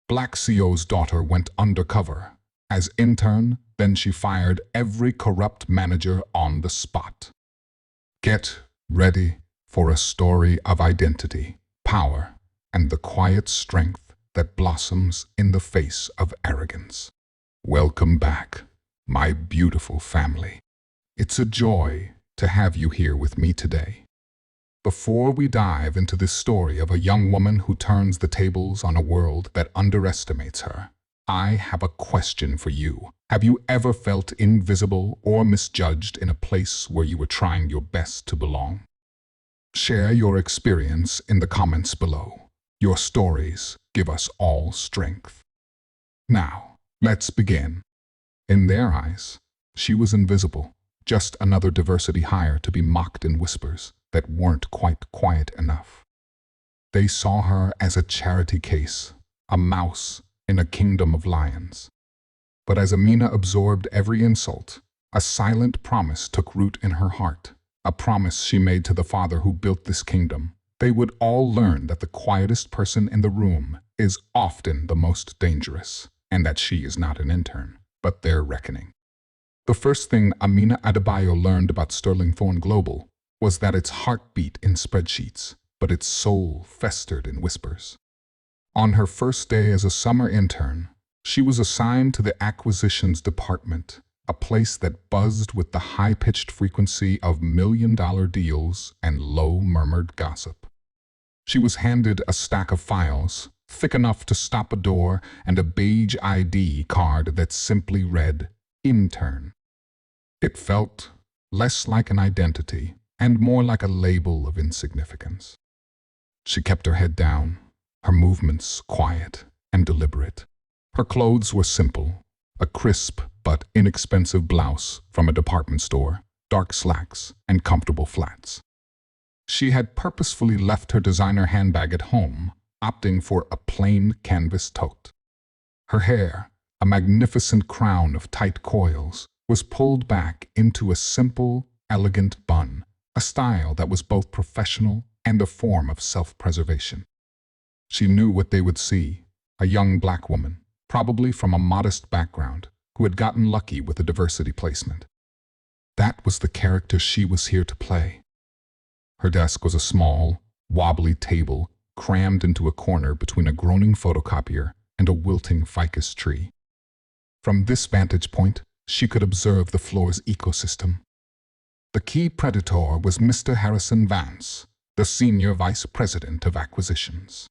Black CO's daughter went undercover. As intern, then she fired every corrupt manager on the spot. Get ready for a story of identity, power, and the quiet strength that blossoms in the face of arrogance. Welcome back, my beautiful family. It's a joy to have you here with me today. Before we dive into this story of a young woman who turns the tables on a world that underestimates her, I have a question for you. Have you ever felt invisible or misjudged in a place where you were trying your best to belong? Share your experience in the comments below. Your stories give us all strength. Now, let's begin. In their eyes, she was invisible, just another diversity hire to be mocked in whispers that weren't quite quiet enough. They saw her as a charity case, a mouse in a kingdom of lions. But as Amina absorbed every insult, a silent promise took root in her heart, a promise she made to the father who built this kingdom. They would all learn that the quietest person in the room is often the most dangerous, and that she is not an intern, but their reckoning. The first thing Amina Adebayo learned about Sterling Thorn Global was that its heart beat in spreadsheets, but its soul festered in whispers. On her first day as a summer intern, she was assigned to the acquisitions department, a place that buzzed with the high-pitched frequency of million-dollar deals and low-murmured gossip. She was handed a stack of files, thick enough to stop a door, and a beige ID card that simply read, Intern. It felt less like an identity and more like a label of insignificance. She kept her head down, her movements quiet and deliberate. Her clothes were simple, a crisp but inexpensive blouse from a department store, dark slacks, and comfortable flats. She had purposefully left her designer handbag at home, opting for a plain canvas tote. Her hair, a magnificent crown of tight coils, was pulled back into a simple, elegant bun, a style that was both professional and a form of self-preservation. She knew what they would see, a young black woman, probably from a modest background, who had gotten lucky with a diversity placement. That was the character she was here to play. Her desk was a small, wobbly table crammed into a corner between a groaning photocopier and a wilting ficus tree. From this vantage point, she could observe the floor's ecosystem. The key predator was Mr. Harrison Vance, the Senior Vice President of Acquisitions.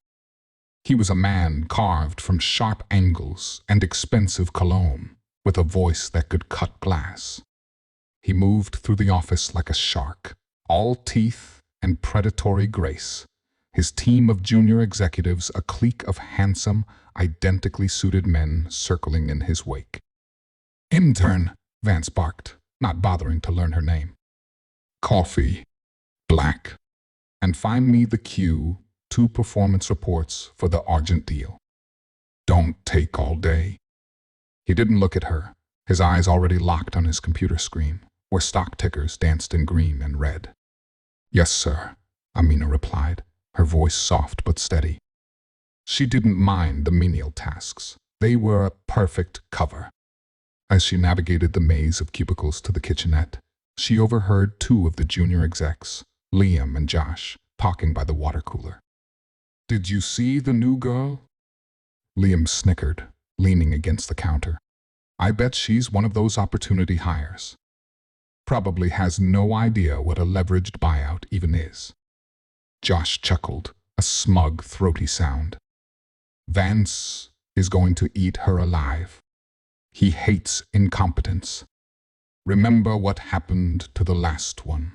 He was a man carved from sharp angles and expensive cologne, with a voice that could cut glass. He moved through the office like a shark, all teeth and predatory grace, his team of junior executives a clique of handsome, identically suited men circling in his wake. Intern, Vance barked, not bothering to learn her name. Coffee, black, and find me the Q, 2 performance reports for the Argent deal. Don't take all day. He didn't look at her, his eyes already locked on his computer screen, where stock tickers danced in green and red. Yes, sir, Amina replied, her voice soft but steady. She didn't mind the menial tasks. They were a perfect cover. As she navigated the maze of cubicles to the kitchenette, she overheard 2 of the junior execs, Liam and Josh, talking by the water cooler. Did you see the new girl? Liam snickered, leaning against the counter. I bet she's one of those opportunity hires. Probably has no idea what a leveraged buyout even is. Josh chuckled, a smug, throaty sound. Vance is going to eat her alive. He hates incompetence. Remember what happened to the last one.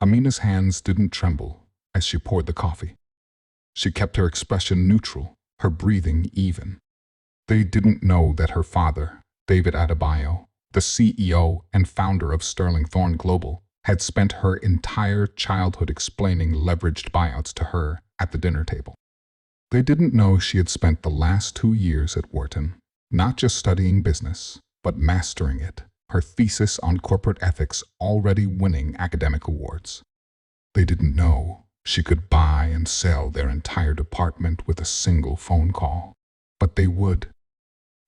Amina's hands didn't tremble as she poured the coffee. She kept her expression neutral, her breathing even. They didn't know that her father, David Adebayo, the CEO and founder of Sterling Thorn Global, had spent her entire childhood explaining leveraged buyouts to her at the dinner table. They didn't know she had spent the last 2 years at Wharton, not just studying business, but mastering it, her thesis on corporate ethics already winning academic awards. They didn't know she could buy and sell their entire department with a single phone call. but they would.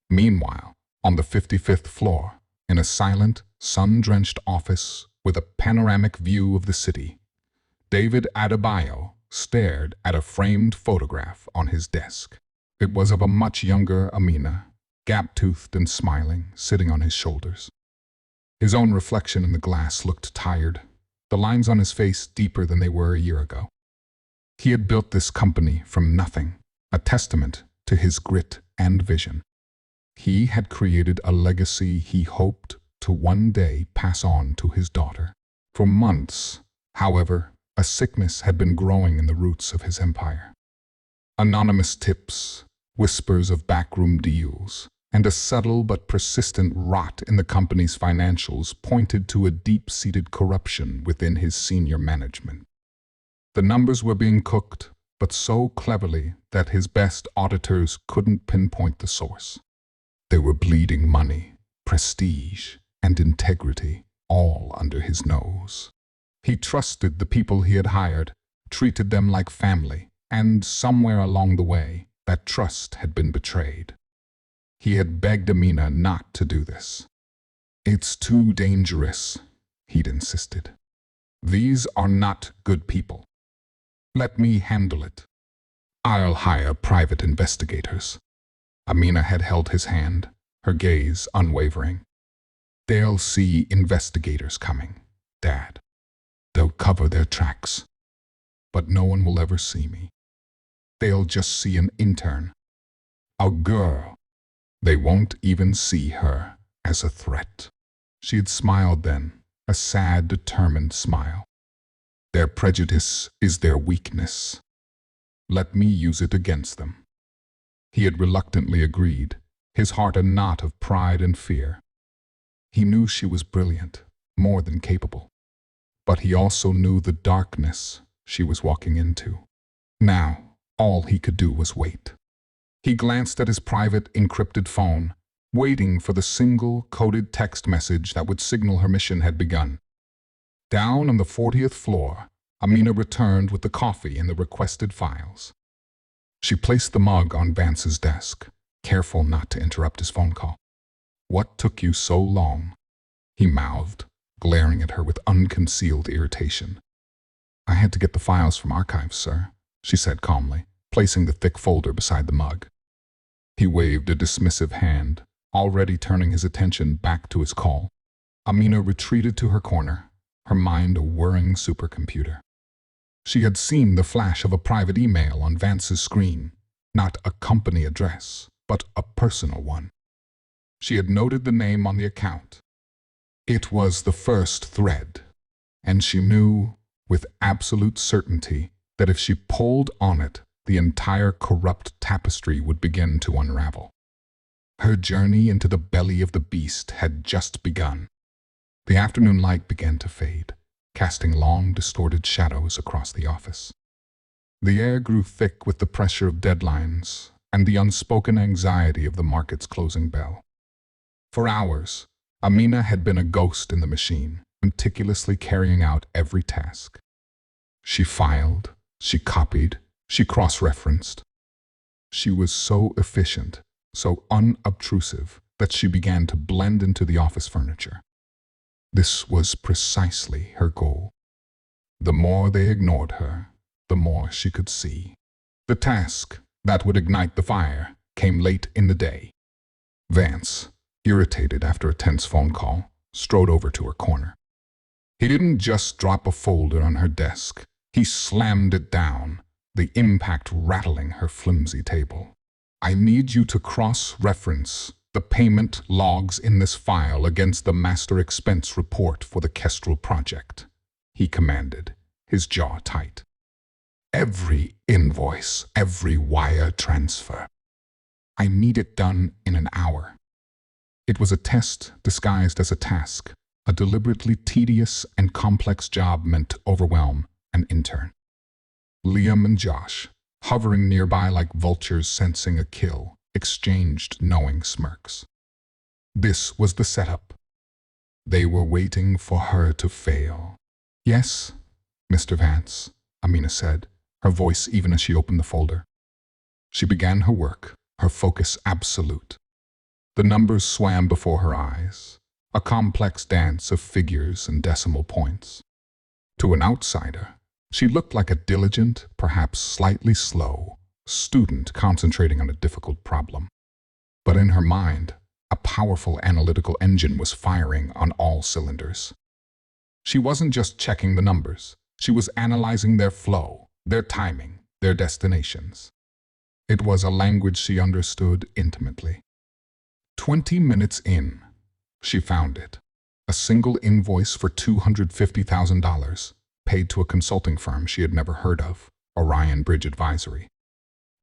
Meanwhile, on the 55th floor, in a silent, sun-drenched office with a panoramic view of the city, David Adebayo stared at a framed photograph on his desk. It was of a much younger Amina, gap-toothed and smiling, sitting on his shoulders. His own reflection in the glass looked tired, the lines on his face deeper than they were a year ago. He had built this company from nothing, a testament to his grit and vision. He had created a legacy he hoped to one day pass on to his daughter. For months, however, a sickness had been growing in the roots of his empire. Anonymous tips, whispers of backroom deals, and a subtle but persistent rot in the company's financials pointed to a deep-seated corruption within his senior management. The numbers were being cooked, but so cleverly that his best auditors couldn't pinpoint the source. They were bleeding money, prestige, and integrity, all under his nose. He trusted the people he had hired, treated them like family, and somewhere along the way, that trust had been betrayed. He had begged Amina not to do this. "It's too dangerous," he'd insisted. "These are not good people. Let me handle it. I'll hire private investigators." Amina had held his hand, her gaze unwavering. "They'll see investigators coming, Dad. They'll cover their tracks. But no one will ever see me. They'll just see an intern. A girl. They won't even see her as a threat." She had smiled then, a sad, determined smile. "Their prejudice is their weakness. Let me use it against them." He had reluctantly agreed, his heart a knot of pride and fear. He knew she was brilliant, more than capable. But he also knew the darkness she was walking into. Now, all he could do was wait. He glanced at his private, encrypted phone, waiting for the single, coded text message that would signal her mission had begun. Down on the 40th floor, Amina returned with the coffee and the requested files. She placed the mug on Vance's desk, careful not to interrupt his phone call. "What took you so long?" he mouthed, glaring at her with unconcealed irritation. "I had to get the files from archives, sir," she said calmly, placing the thick folder beside the mug. He waved a dismissive hand, already turning his attention back to his call. Amina retreated to her corner, her mind a whirring supercomputer. She had seen the flash of a private email on Vance's screen, not a company address, but a personal one. She had noted the name on the account. It was the first thread, and she knew with absolute certainty that if she pulled on it, the entire corrupt tapestry would begin to unravel. Her journey into the belly of the beast had just begun. The afternoon light began to fade, casting long, distorted shadows across the office. The air grew thick with the pressure of deadlines and the unspoken anxiety of the market's closing bell. For hours, Amina had been a ghost in the machine, meticulously carrying out every task. She filed, she copied, she cross-referenced. She was so efficient, so unobtrusive, that she began to blend into the office furniture. This was precisely her goal. The more they ignored her, the more she could see. The task that would ignite the fire came late in the day. Vance, irritated after a tense phone call, strode over to her corner. He didn't just drop a folder on her desk. He slammed it down, the impact rattling her flimsy table. "I need you to cross-reference the payment logs in this file against the master expense report for the Kestrel project," he commanded, his jaw tight. "Every invoice, every wire transfer. I need it done in an hour." It was a test disguised as a task, a deliberately tedious and complex job meant to overwhelm an intern. Liam and Josh, hovering nearby like vultures sensing a kill, exchanged knowing smirks. This was the setup. They were waiting for her to fail. "Yes, Mr. Vance," Amina said, her voice even as she opened the folder. She began her work, her focus absolute. The numbers swam before her eyes, a complex dance of figures and decimal points. To an outsider, she looked like a diligent, perhaps slightly slow, student concentrating on a difficult problem. But in her mind, a powerful analytical engine was firing on all cylinders. She wasn't just checking the numbers, she was analyzing their flow, their timing, their destinations. It was a language she understood intimately. 20 minutes in, she found it. A single invoice for $250,000, paid to a consulting firm she had never heard of, Orion Bridge Advisory.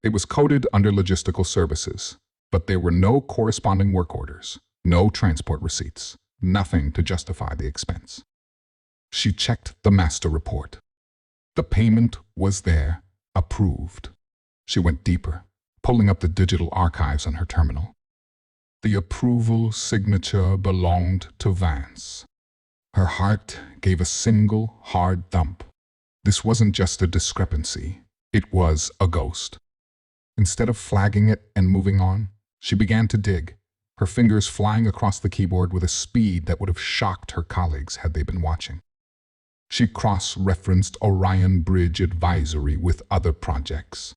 It was coded under logistical services, but there were no corresponding work orders, no transport receipts, nothing to justify the expense. She checked the master report. The payment was there, approved. She went deeper, pulling up the digital archives on her terminal. The approval signature belonged to Vance. Her heart gave a single hard thump. This wasn't just a discrepancy, it was a ghost. Instead of flagging it and moving on, she began to dig, her fingers flying across the keyboard with a speed that would have shocked her colleagues had they been watching. She cross-referenced Orion Bridge Advisory with other projects.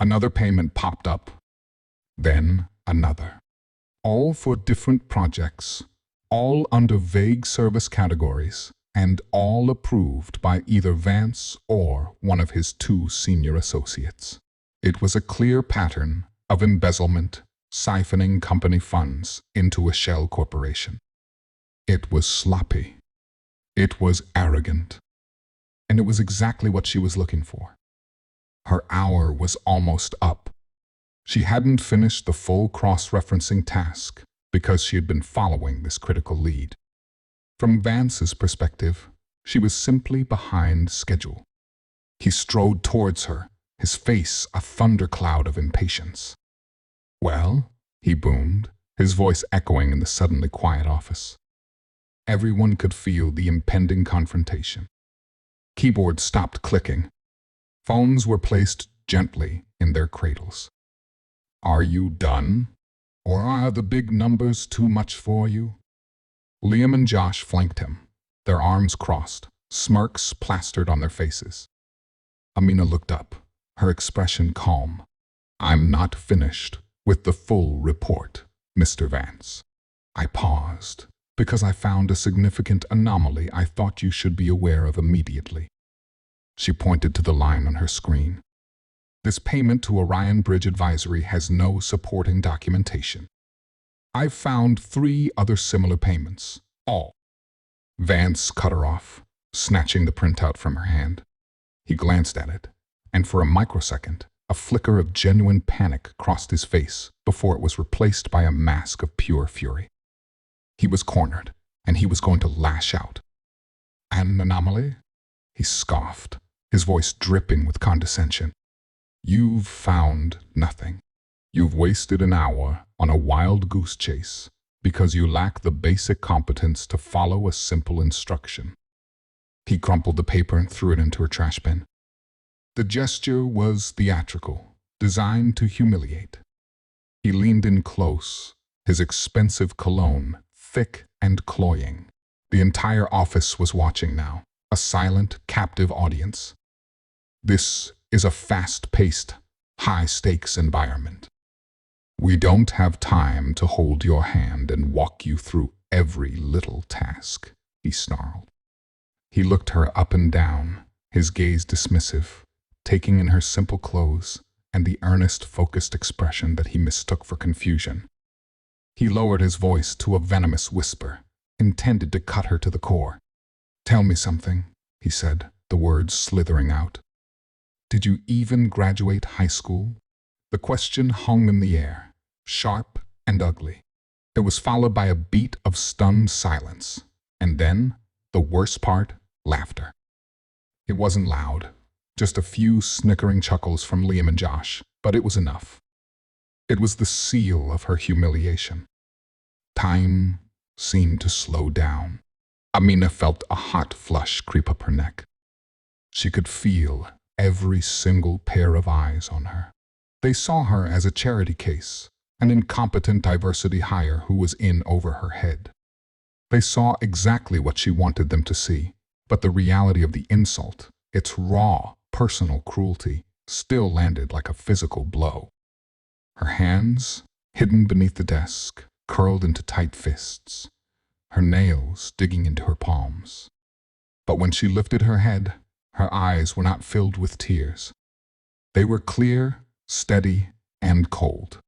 Another payment popped up, then another. All for different projects, all under vague service categories, and all approved by either Vance or one of his two senior associates. It was a clear pattern of embezzlement, siphoning company funds into a shell corporation. It was sloppy. It was arrogant. And it was exactly what she was looking for. Her hour was almost up. She hadn't finished the full cross-referencing task because she had been following this critical lead. From Vance's perspective, she was simply behind schedule. He strode towards her, his face a thundercloud of impatience. "Well?" he boomed, his voice echoing in the suddenly quiet office. Everyone could feel the impending confrontation. Keyboards stopped clicking. Phones were placed gently in their cradles. "Are you done? Or are the big numbers too much for you?" Liam and Josh flanked him, their arms crossed, smirks plastered on their faces. Amina looked up, her expression calm. "I'm not finished with the full report, Mr. Vance." I paused, because I found a significant anomaly I thought you should be aware of immediately. She pointed to the line on her screen. "This payment to Orion Bridge Advisory has no supporting documentation. I've found 3 other similar payments, all." Vance cut her off, snatching the printout from her hand. He glanced at it, and for a microsecond, a flicker of genuine panic crossed his face before it was replaced by a mask of pure fury. He was cornered, and he was going to lash out. "An anomaly?" He scoffed, his voice dripping with condescension. "You've found nothing. You've wasted an hour on a wild goose chase because you lack the basic competence to follow a simple instruction." He crumpled the paper and threw it into her trash bin. The gesture was theatrical, designed to humiliate. He leaned in close, his expensive cologne thick and cloying. The entire office was watching now, a silent, captive audience. This is a fast-paced, high-stakes environment. We don't have time to hold your hand and walk you through every little task, he snarled. He looked her up and down, his gaze dismissive, taking in her simple clothes and the earnest, focused expression that he mistook for confusion. He lowered his voice to a venomous whisper, intended to cut her to the core. "Tell me something," he said, the words slithering out. "Did you even graduate high school?" The question hung in the air, sharp and ugly. It was followed by a beat of stunned silence, and then, the worst part, laughter. It wasn't loud, just a few snickering chuckles from Liam and Josh, but it was enough. It was the seal of her humiliation. Time seemed to slow down. Amina felt a hot flush creep up her neck. She could feel every single pair of eyes on her. They saw her as a charity case, an incompetent diversity hire who was in over her head. They saw exactly what she wanted them to see, but the reality of the insult, its raw, personal cruelty, still landed like a physical blow. Her hands, hidden beneath the desk, curled into tight fists, her nails digging into her palms. But when she lifted her head, her eyes were not filled with tears. They were clear, steady, and cold.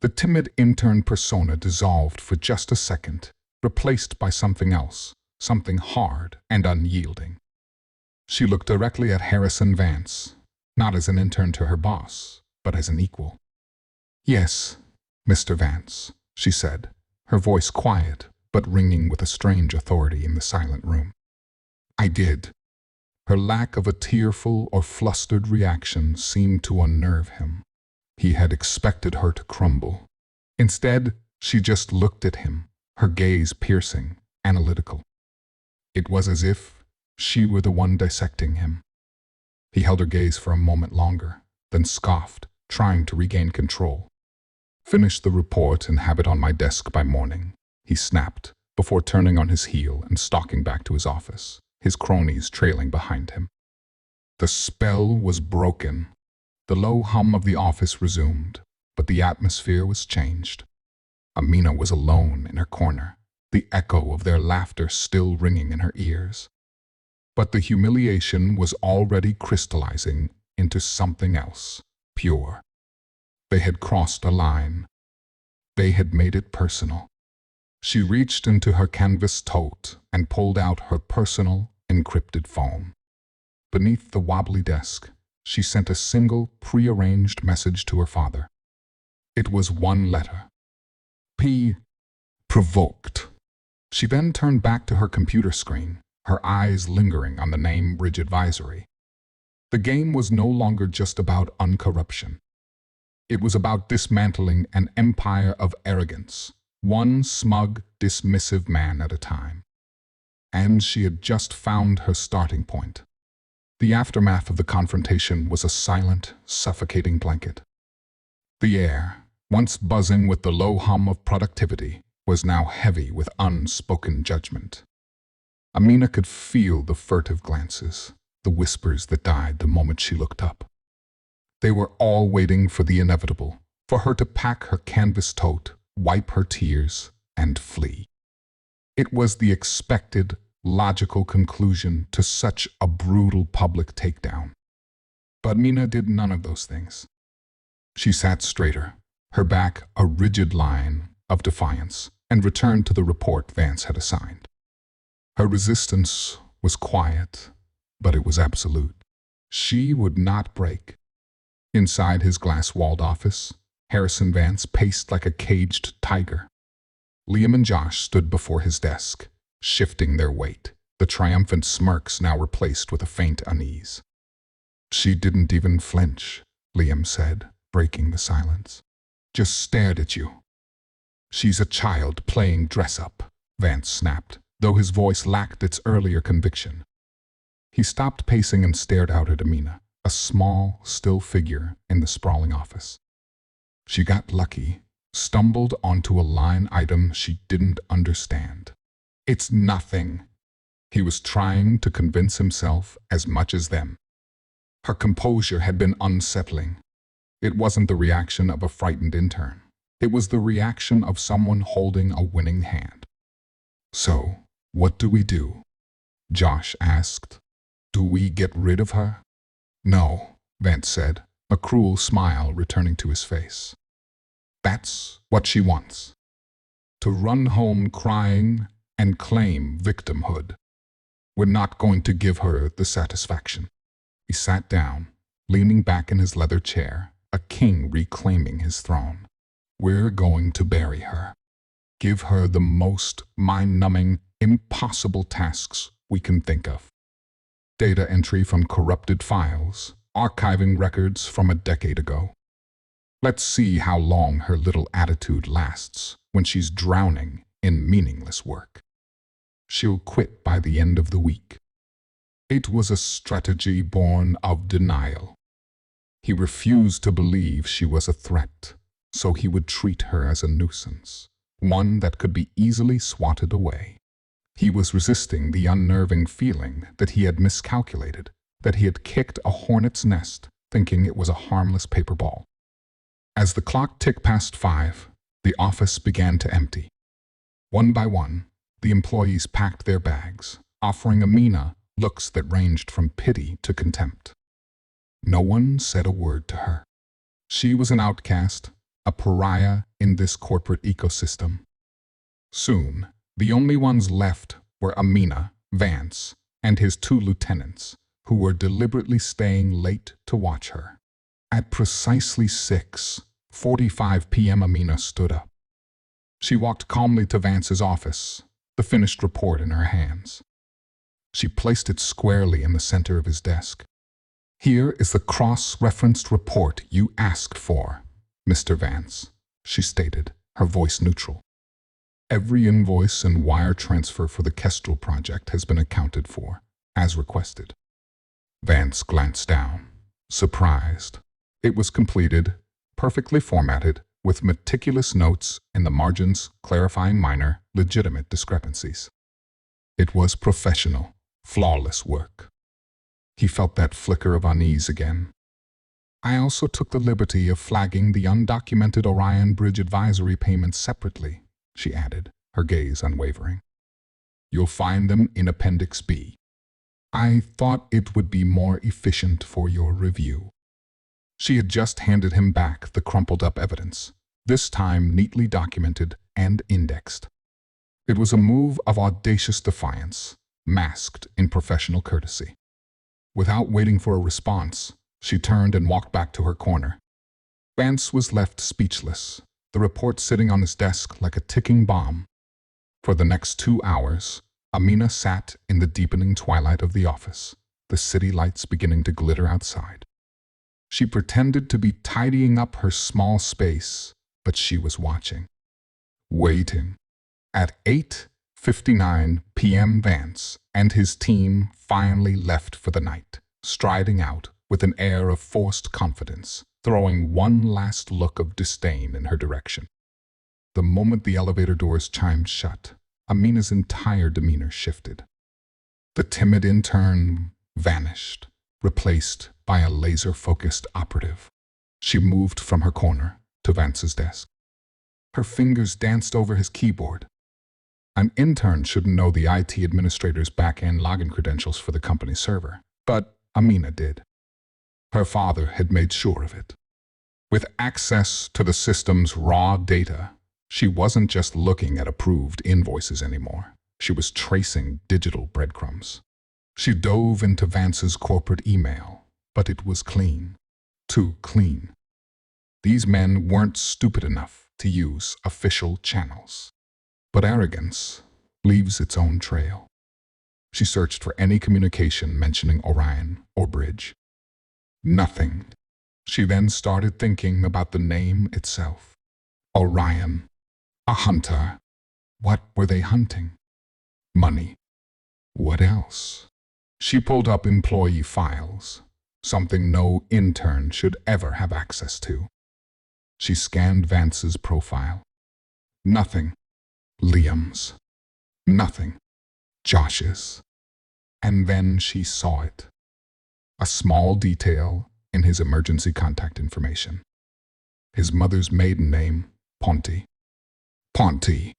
The timid intern persona dissolved for just a second, replaced by something else, something hard and unyielding. She looked directly at Harrison Vance, not as an intern to her boss, but as an equal. "Yes, Mr. Vance," she said, her voice quiet but ringing with a strange authority in the silent room. "I did." Her lack of a tearful or flustered reaction seemed to unnerve him. He had expected her to crumble. Instead, she just looked at him, her gaze piercing, analytical. It was as if she were the one dissecting him. He held her gaze for a moment longer, then scoffed, trying to regain control. "Finish the report and have it on my desk by morning," he snapped, before turning on his heel and stalking back to his office, his cronies trailing behind him. The spell was broken. The low hum of the office resumed, but the atmosphere was changed. Amina was alone in her corner, the echo of their laughter still ringing in her ears. But the humiliation was already crystallizing into something else, pure. They had crossed a line. They had made it personal. She reached into her canvas tote and pulled out her personal, encrypted phone. Beneath the wobbly desk, she sent a single, prearranged message to her father. It was one letter. P. Provoked. She then turned back to her computer screen, her eyes lingering on the name Bridge Advisory. The game was no longer just about uncorruption. It was about dismantling an empire of arrogance, one smug, dismissive man at a time. And she had just found her starting point. The aftermath of the confrontation was a silent, suffocating blanket. The air, once buzzing with the low hum of productivity, was now heavy with unspoken judgment. Amina could feel the furtive glances, the whispers that died the moment she looked up. They were all waiting for the inevitable, for her to pack her canvas tote, wipe her tears, and flee. It was the expected, logical conclusion to such a brutal public takedown. But Amina did none of those things. She sat straighter, her back a rigid line of defiance, and returned to the report Vance had assigned. Her resistance was quiet, but it was absolute. She would not break. Inside his glass-walled office, Harrison Vance paced like a caged tiger. Liam and Josh stood before his desk, shifting their weight, the triumphant smirks now replaced with a faint unease. "She didn't even flinch," Liam said, breaking the silence. "Just stared at you." "She's a child playing dress-up," Vance snapped, though his voice lacked its earlier conviction. He stopped pacing and stared out at Amina, a small, still figure in the sprawling office. She got lucky, stumbled onto a line item she didn't understand. "It's nothing." He was trying to convince himself as much as them. Her composure had been unsettling. It wasn't the reaction of a frightened intern. It was the reaction of someone holding a winning hand. "So, what do we do?" Josh asked. "Do we get rid of her?" "No," Vance said, a cruel smile returning to his face. "That's what she wants. To run home crying and claim victimhood. We're not going to give her the satisfaction." He sat down, leaning back in his leather chair, a king reclaiming his throne. "We're going to bury her. Give her the most mind-numbing, impossible tasks we can think of. Data entry from corrupted files, archiving records from a decade ago. Let's see how long her little attitude lasts when she's drowning in meaningless work. She'll quit by the end of the week." It was a strategy born of denial. He refused to believe she was a threat, so he would treat her as a nuisance, one that could be easily swatted away. He was resisting the unnerving feeling that he had miscalculated, that he had kicked a hornet's nest, thinking it was a harmless paper ball. As the clock ticked past 5, the office began to empty. One by one, the employees packed their bags, offering Amina looks that ranged from pity to contempt. No one said a word to her. She was an outcast, a pariah in this corporate ecosystem. Soon, the only ones left were Amina, Vance, and his 2 lieutenants, who were deliberately staying late to watch her. At precisely 6:45 p.m. Amina stood up. She walked calmly to Vance's office, the finished report in her hands. She placed it squarely in the center of his desk. "Here is the cross-referenced report you asked for, Mr. Vance," she stated, her voice neutral. "Every invoice and wire transfer for the Kestrel project has been accounted for, as requested." Vance glanced down, surprised. It was completed, perfectly formatted, with meticulous notes in the margins clarifying minor, legitimate discrepancies. It was professional, flawless work. He felt that flicker of unease again. "I also took the liberty of flagging the undocumented Orion Bridge advisory payments separately," she added, her gaze unwavering. "You'll find them in Appendix B. I thought it would be more efficient for your review." She had just handed him back the crumpled-up evidence, this time neatly documented and indexed. It was a move of audacious defiance, masked in professional courtesy. Without waiting for a response, she turned and walked back to her corner. Vance was left speechless, the report sitting on his desk like a ticking bomb. For the next 2 hours, Amina sat in the deepening twilight of the office, the city lights beginning to glitter outside. She pretended to be tidying up her small space, but she was watching. Waiting. At 8:59 p.m. Vance and his team finally left for the night, striding out with an air of forced confidence, throwing one last look of disdain in her direction. The moment the elevator doors chimed shut, Amina's entire demeanor shifted. The timid intern vanished, replaced by a laser-focused operative. She moved from her corner to Vance's desk. Her fingers danced over his keyboard. An intern shouldn't know the IT administrator's back-end login credentials for the company server, but Amina did. Her father had made sure of it. With access to the system's raw data, she wasn't just looking at approved invoices anymore. She was tracing digital breadcrumbs. She dove into Vance's corporate email, but it was clean. Too clean. These men weren't stupid enough to use official channels. But arrogance leaves its own trail. She searched for any communication mentioning Orion or Bridge. Nothing. She then started thinking about the name itself. Orion. A hunter. What were they hunting? Money. What else? She pulled up employee files, something no intern should ever have access to. She scanned Vance's profile. Nothing. Liam's. Nothing. Josh's. And then she saw it. A small detail in his emergency contact information. His mother's maiden name, Ponti. Ponti.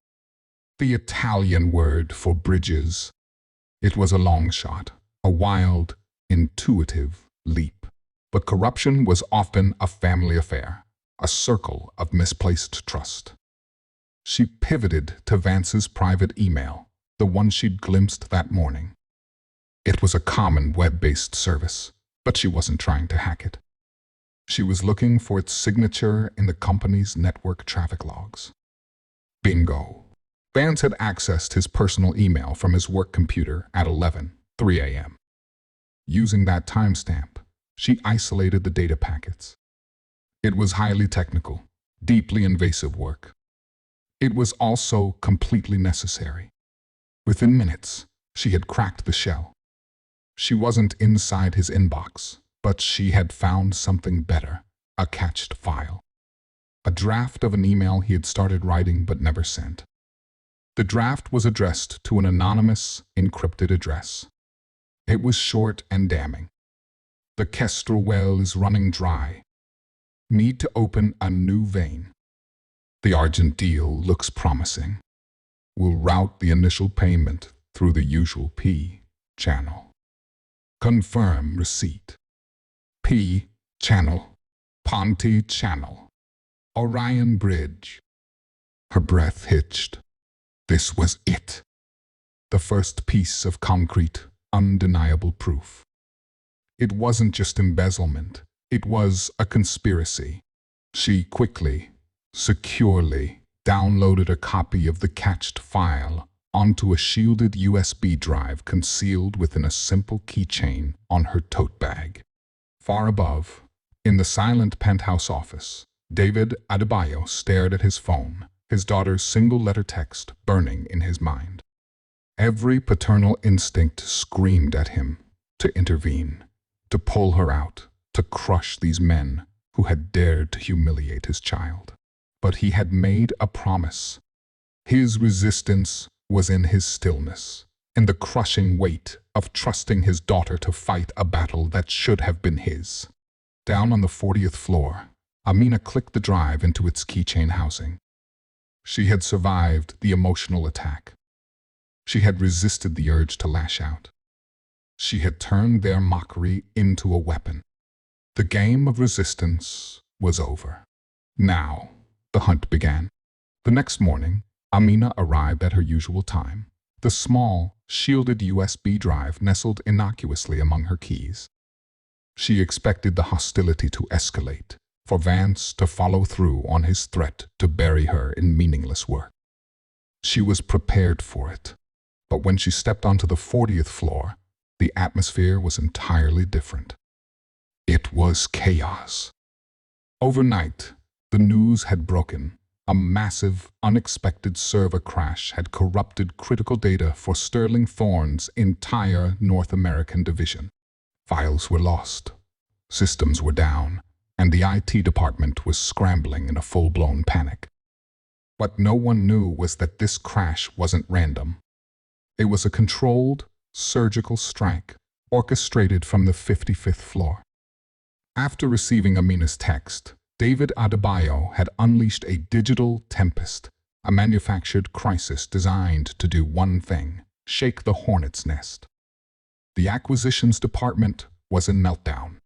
The Italian word for bridges. It was a long shot, a wild, intuitive leap. But corruption was often a family affair, a circle of misplaced trust. She pivoted to Vance's private email, the one she'd glimpsed that morning. It was a common web-based service, but she wasn't trying to hack it. She was looking for its signature in the company's network traffic logs. Bingo. Vance had accessed his personal email from his work computer at 11:03 a.m. Using that timestamp, she isolated the data packets. It was highly technical, deeply invasive work. It was also completely necessary. Within minutes, she had cracked the shell. She wasn't inside his inbox, But she had found something better, a cached file. A draft of an email he had started writing but never sent. The draft was addressed to an anonymous, encrypted address. It was short and damning. The Kestrel well is running dry. Need to open a new vein. The Argent deal looks promising. We'll route the initial payment through the usual P channel. Confirm receipt. P channel. Ponte channel. Orion Bridge. Her breath hitched. This was it. The first piece of concrete, undeniable proof. It wasn't just embezzlement. It was a conspiracy. She quickly, securely downloaded a copy of the cached file onto a shielded USB drive concealed within a simple keychain on her tote bag. Far above, in the silent penthouse office, David Adebayo stared at his phone, his daughter's single-letter text burning in his mind. Every paternal instinct screamed at him to intervene, to pull her out, to crush these men who had dared to humiliate his child. But he had made a promise. His resistance was in his stillness, in the crushing weight of trusting his daughter to fight a battle that should have been his. Down on the 40th floor, Amina clicked the drive into its keychain housing. She had survived the emotional attack. She had resisted the urge to lash out. She had turned their mockery into a weapon. The game of resistance was over. Now, the hunt began. The next morning, Amina arrived at her usual time, the small, shielded USB drive nestled innocuously among her keys. She expected the hostility to escalate, for Vance to follow through on his threat to bury her in meaningless work. She was prepared for it, but when she stepped onto the 40th floor, the atmosphere was entirely different. It was chaos. Overnight, the news had broken. A massive, unexpected server crash had corrupted critical data for Sterling Thorne's entire North American division. Files were lost, systems were down, and the IT department was scrambling in a full-blown panic. What no one knew was that this crash wasn't random. It was a controlled, surgical strike orchestrated from the 55th floor. After receiving Amina's text, David Adebayo had unleashed a digital tempest, a manufactured crisis designed to do one thing: shake the hornet's nest. The acquisitions department was in meltdown.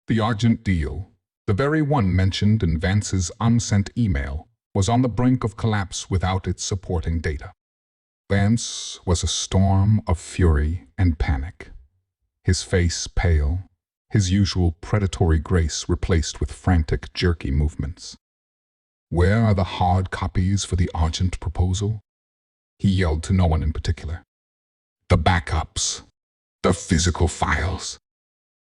The Argent deal, the very one mentioned in Vance's unsent email, was on the brink of collapse without its supporting data. Vance was a storm of fury and panic. His face pale, his usual predatory grace replaced with frantic, jerky movements. "Where are the hard copies for the Argent proposal?" he yelled to no one in particular. "The backups, the physical files.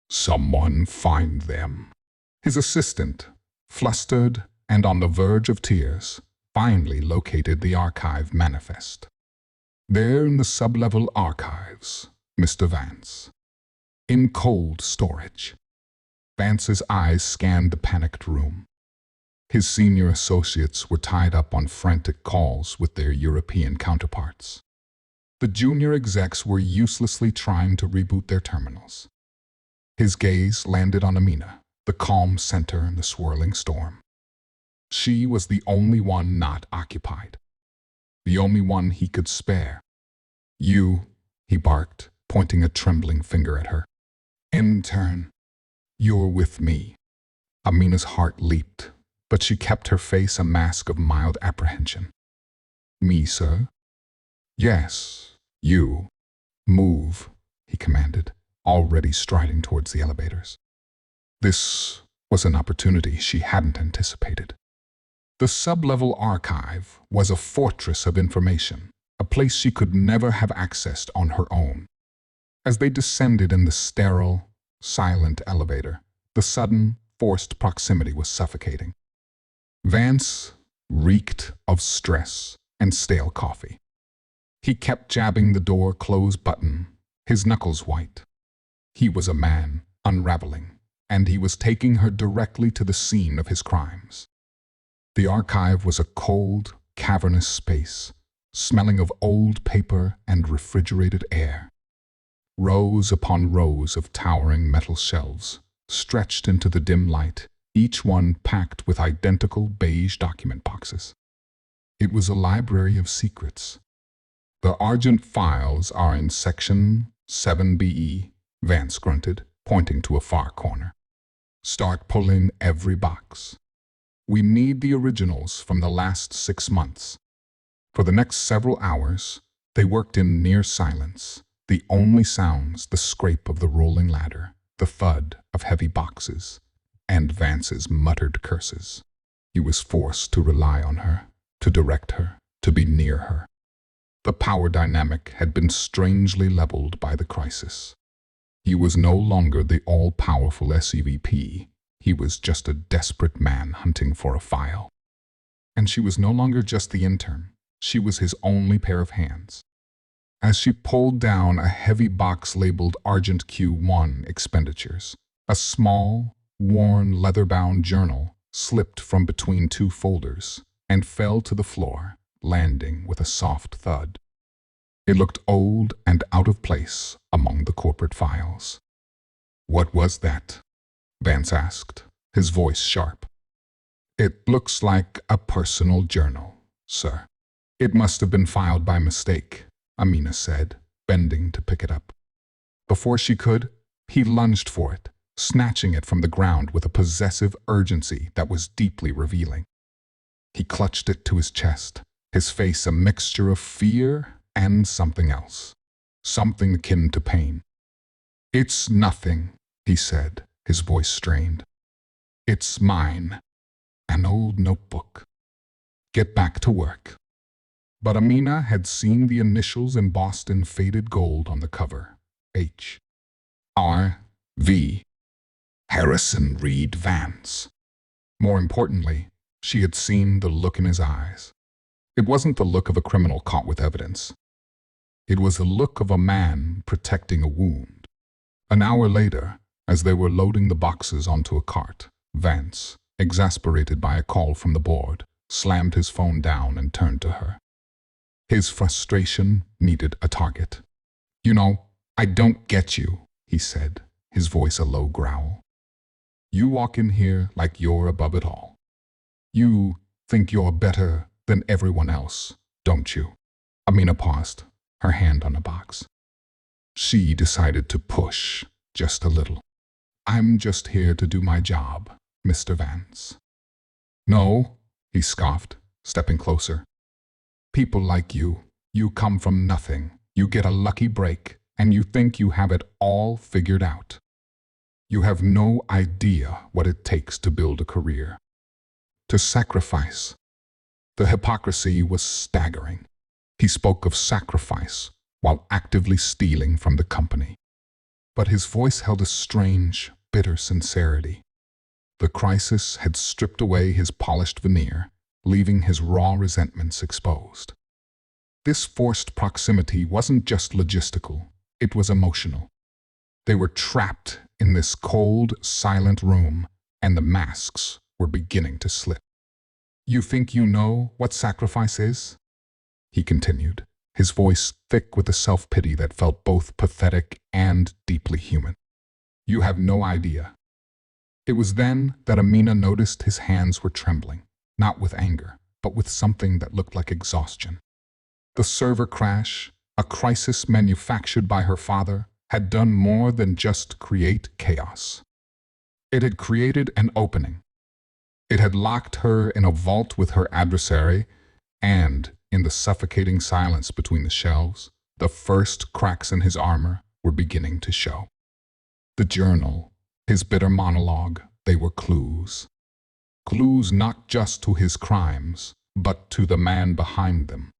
Someone find them." His assistant, flustered and on the verge of tears, finally located the archive manifest. "There in the sub-level archives, Mr. Vance. In cold storage." Vance's eyes scanned the panicked room. His senior associates were tied up on frantic calls with their European counterparts. The junior execs were uselessly trying to reboot their terminals. His gaze landed on Amina, the calm center in the swirling storm. She was the only one not occupied, the only one he could spare. "You," he barked, pointing a trembling finger at her. "Intern, you're with me." Amina's heart leaped, but she kept her face a mask of mild apprehension. "Me, sir?" "Yes, you. Move," he commanded, already striding towards the elevators. This was an opportunity she hadn't anticipated. The sub-level archive was a fortress of information, a place she could never have accessed on her own. As they descended in the sterile, silent elevator, the sudden, forced proximity was suffocating. Vance reeked of stress and stale coffee. He kept jabbing the door close button, his knuckles white. He was a man unraveling, and he was taking her directly to the scene of his crimes. The archive was a cold, cavernous space, smelling of old paper and refrigerated air. Rows upon rows of towering metal shelves stretched into the dim light, each one packed with identical beige document boxes. It was a library of secrets. "The Argent files are in Section 7BE, Vance grunted, pointing to a far corner. "Start pulling every box. We need the originals from the last 6 months." For the next several hours, they worked in near silence. The only sounds, the scrape of the rolling ladder, the thud of heavy boxes, and Vance's muttered curses. He was forced to rely on her, to direct her, to be near her. The power dynamic had been strangely leveled by the crisis. He was no longer the all-powerful SEVP. He was just a desperate man hunting for a file. And she was no longer just the intern. She was his only pair of hands. As she pulled down a heavy box labeled Argent Q1 Expenditures, a small, worn, leather-bound journal slipped from between 2 folders and fell to the floor, landing with a soft thud. It looked old and out of place among the corporate files. "What was that?" Vance asked, his voice sharp. "It looks like a personal journal, sir. It must have been filed by mistake," Amina said, bending to pick it up. Before she could, he lunged for it, snatching it from the ground with a possessive urgency that was deeply revealing. He clutched it to his chest, his face a mixture of fear and something else, something akin to pain. "It's nothing," he said, his voice strained. "It's mine. An old notebook. Get back to work." But Amina had seen the initials embossed in faded gold on the cover. H.R.V. Harrison Reed Vance. More importantly, she had seen the look in his eyes. It wasn't the look of a criminal caught with evidence. It was the look of a man protecting a wound. An hour later, as they were loading the boxes onto a cart, Vance, exasperated by a call from the board, slammed his phone down and turned to her. His frustration needed a target. "You know, I don't get you," he said, his voice a low growl. "You walk in here like you're above it all. You think you're better than everyone else, don't you?" Amina paused, her hand on a box. She decided to push just a little. "I'm just here to do my job, Mr. Vance." "No," he scoffed, stepping closer. "People like you come from nothing. You get a lucky break, and you think you have it all figured out. You have no idea what it takes to build a career. To sacrifice." The hypocrisy was staggering. He spoke of sacrifice while actively stealing from the company. But his voice held a strange, bitter sincerity. The crisis had stripped away his polished veneer, leaving his raw resentments exposed. This forced proximity wasn't just logistical, it was emotional. They were trapped in this cold, silent room, and the masks were beginning to slip. "You think you know what sacrifice is?" he continued, his voice thick with a self-pity that felt both pathetic and deeply human. "You have no idea." It was then that Amina noticed his hands were trembling, not with anger, but with something that looked like exhaustion. The server crash, a crisis manufactured by her father, had done more than just create chaos. It had created an opening. It had locked her in a vault with her adversary, and, in the suffocating silence between the shelves, the first cracks in his armor were beginning to show. The journal, his bitter monologue, they were clues. Clues not just to his crimes, but to the man behind them.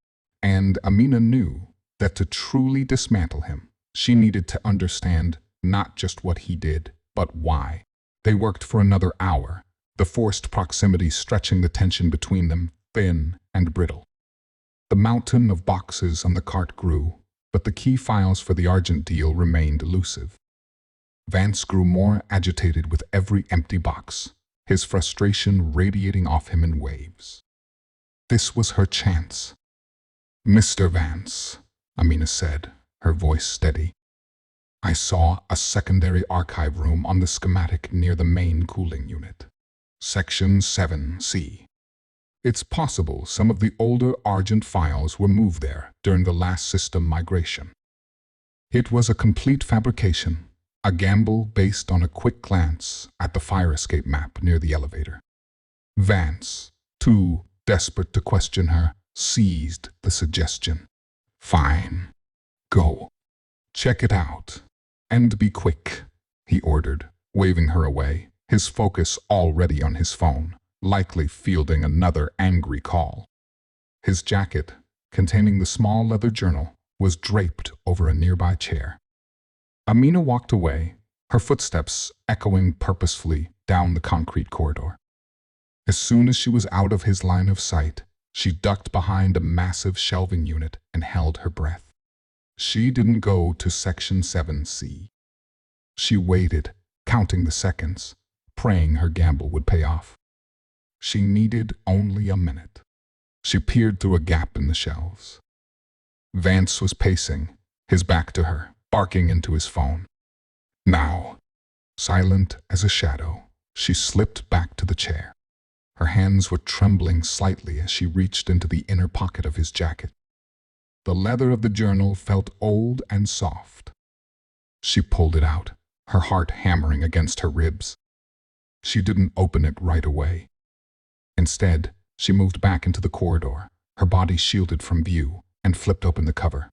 And Amina knew that to truly dismantle him, she needed to understand not just what he did, but why. They worked for another hour, the forced proximity stretching the tension between them, thin and brittle. The mountain of boxes on the cart grew, but the key files for the Argent deal remained elusive. Vance grew more agitated with every empty box, his frustration radiating off him in waves. This was her chance. "Mr. Vance," Amina said, her voice steady. "I saw a secondary archive room on the schematic near the main cooling unit. Section 7C. It's possible some of the older Argent files were moved there during the last system migration. It was a complete fabrication, a gamble based on a quick glance at the fire escape map near the elevator." Vance, too desperate to question her, seized the suggestion. "Fine. Go. Check it out. And be quick," he ordered, waving her away, his focus already on his phone, likely fielding another angry call. His jacket, containing the small leather journal, was draped over a nearby chair. Amina walked away, her footsteps echoing purposefully down the concrete corridor. As soon as she was out of his line of sight, she ducked behind a massive shelving unit and held her breath. She didn't go to Section 7C. She waited, counting the seconds, praying her gamble would pay off. She needed only a minute. She peered through a gap in the shelves. Vance was pacing, his back to her, barking into his phone. Now, silent as a shadow, she slipped back to the chair. Her hands were trembling slightly as she reached into the inner pocket of his jacket. The leather of the journal felt old and soft. She pulled it out, her heart hammering against her ribs. She didn't open it right away. Instead, she moved back into the corridor, her body shielded from view, and flipped open the cover.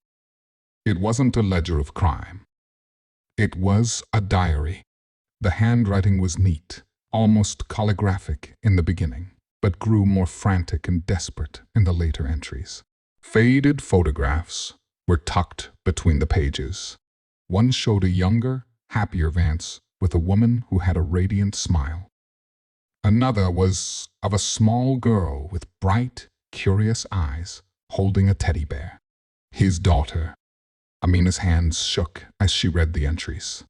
It wasn't a ledger of crime. It was a diary. The handwriting was neat, almost calligraphic in the beginning, but grew more frantic and desperate in the later entries. Faded photographs were tucked between the pages. One showed a younger, happier Vance with a woman who had a radiant smile. Another was of a small girl with bright, curious eyes holding a teddy bear. His daughter. Amina's hands shook as she read the entries.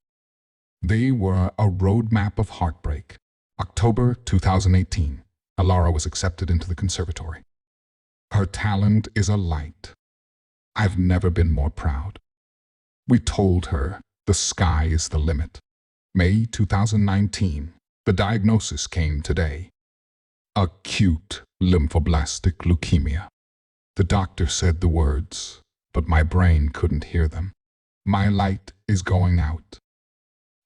They were a roadmap of heartbreak. October 2018, Alara was accepted into the conservatory. Her talent is a light. I've never been more proud. We told her the sky is the limit. May 2019, the diagnosis came today. Acute lymphoblastic leukemia. The doctor said the words, but my brain couldn't hear them. My light is going out.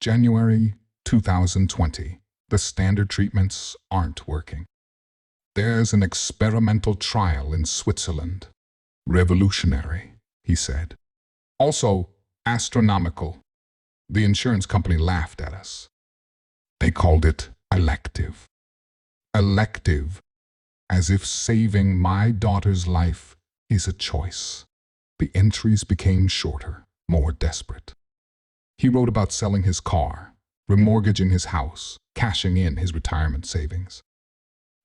January 2020, the standard treatments aren't working. There's an experimental trial in Switzerland. Revolutionary, he said. Also, astronomical. The insurance company laughed at us. They called it elective. Elective, as if saving my daughter's life is a choice. The entries became shorter, more desperate. He wrote about selling his car, remortgaging his house, cashing in his retirement savings.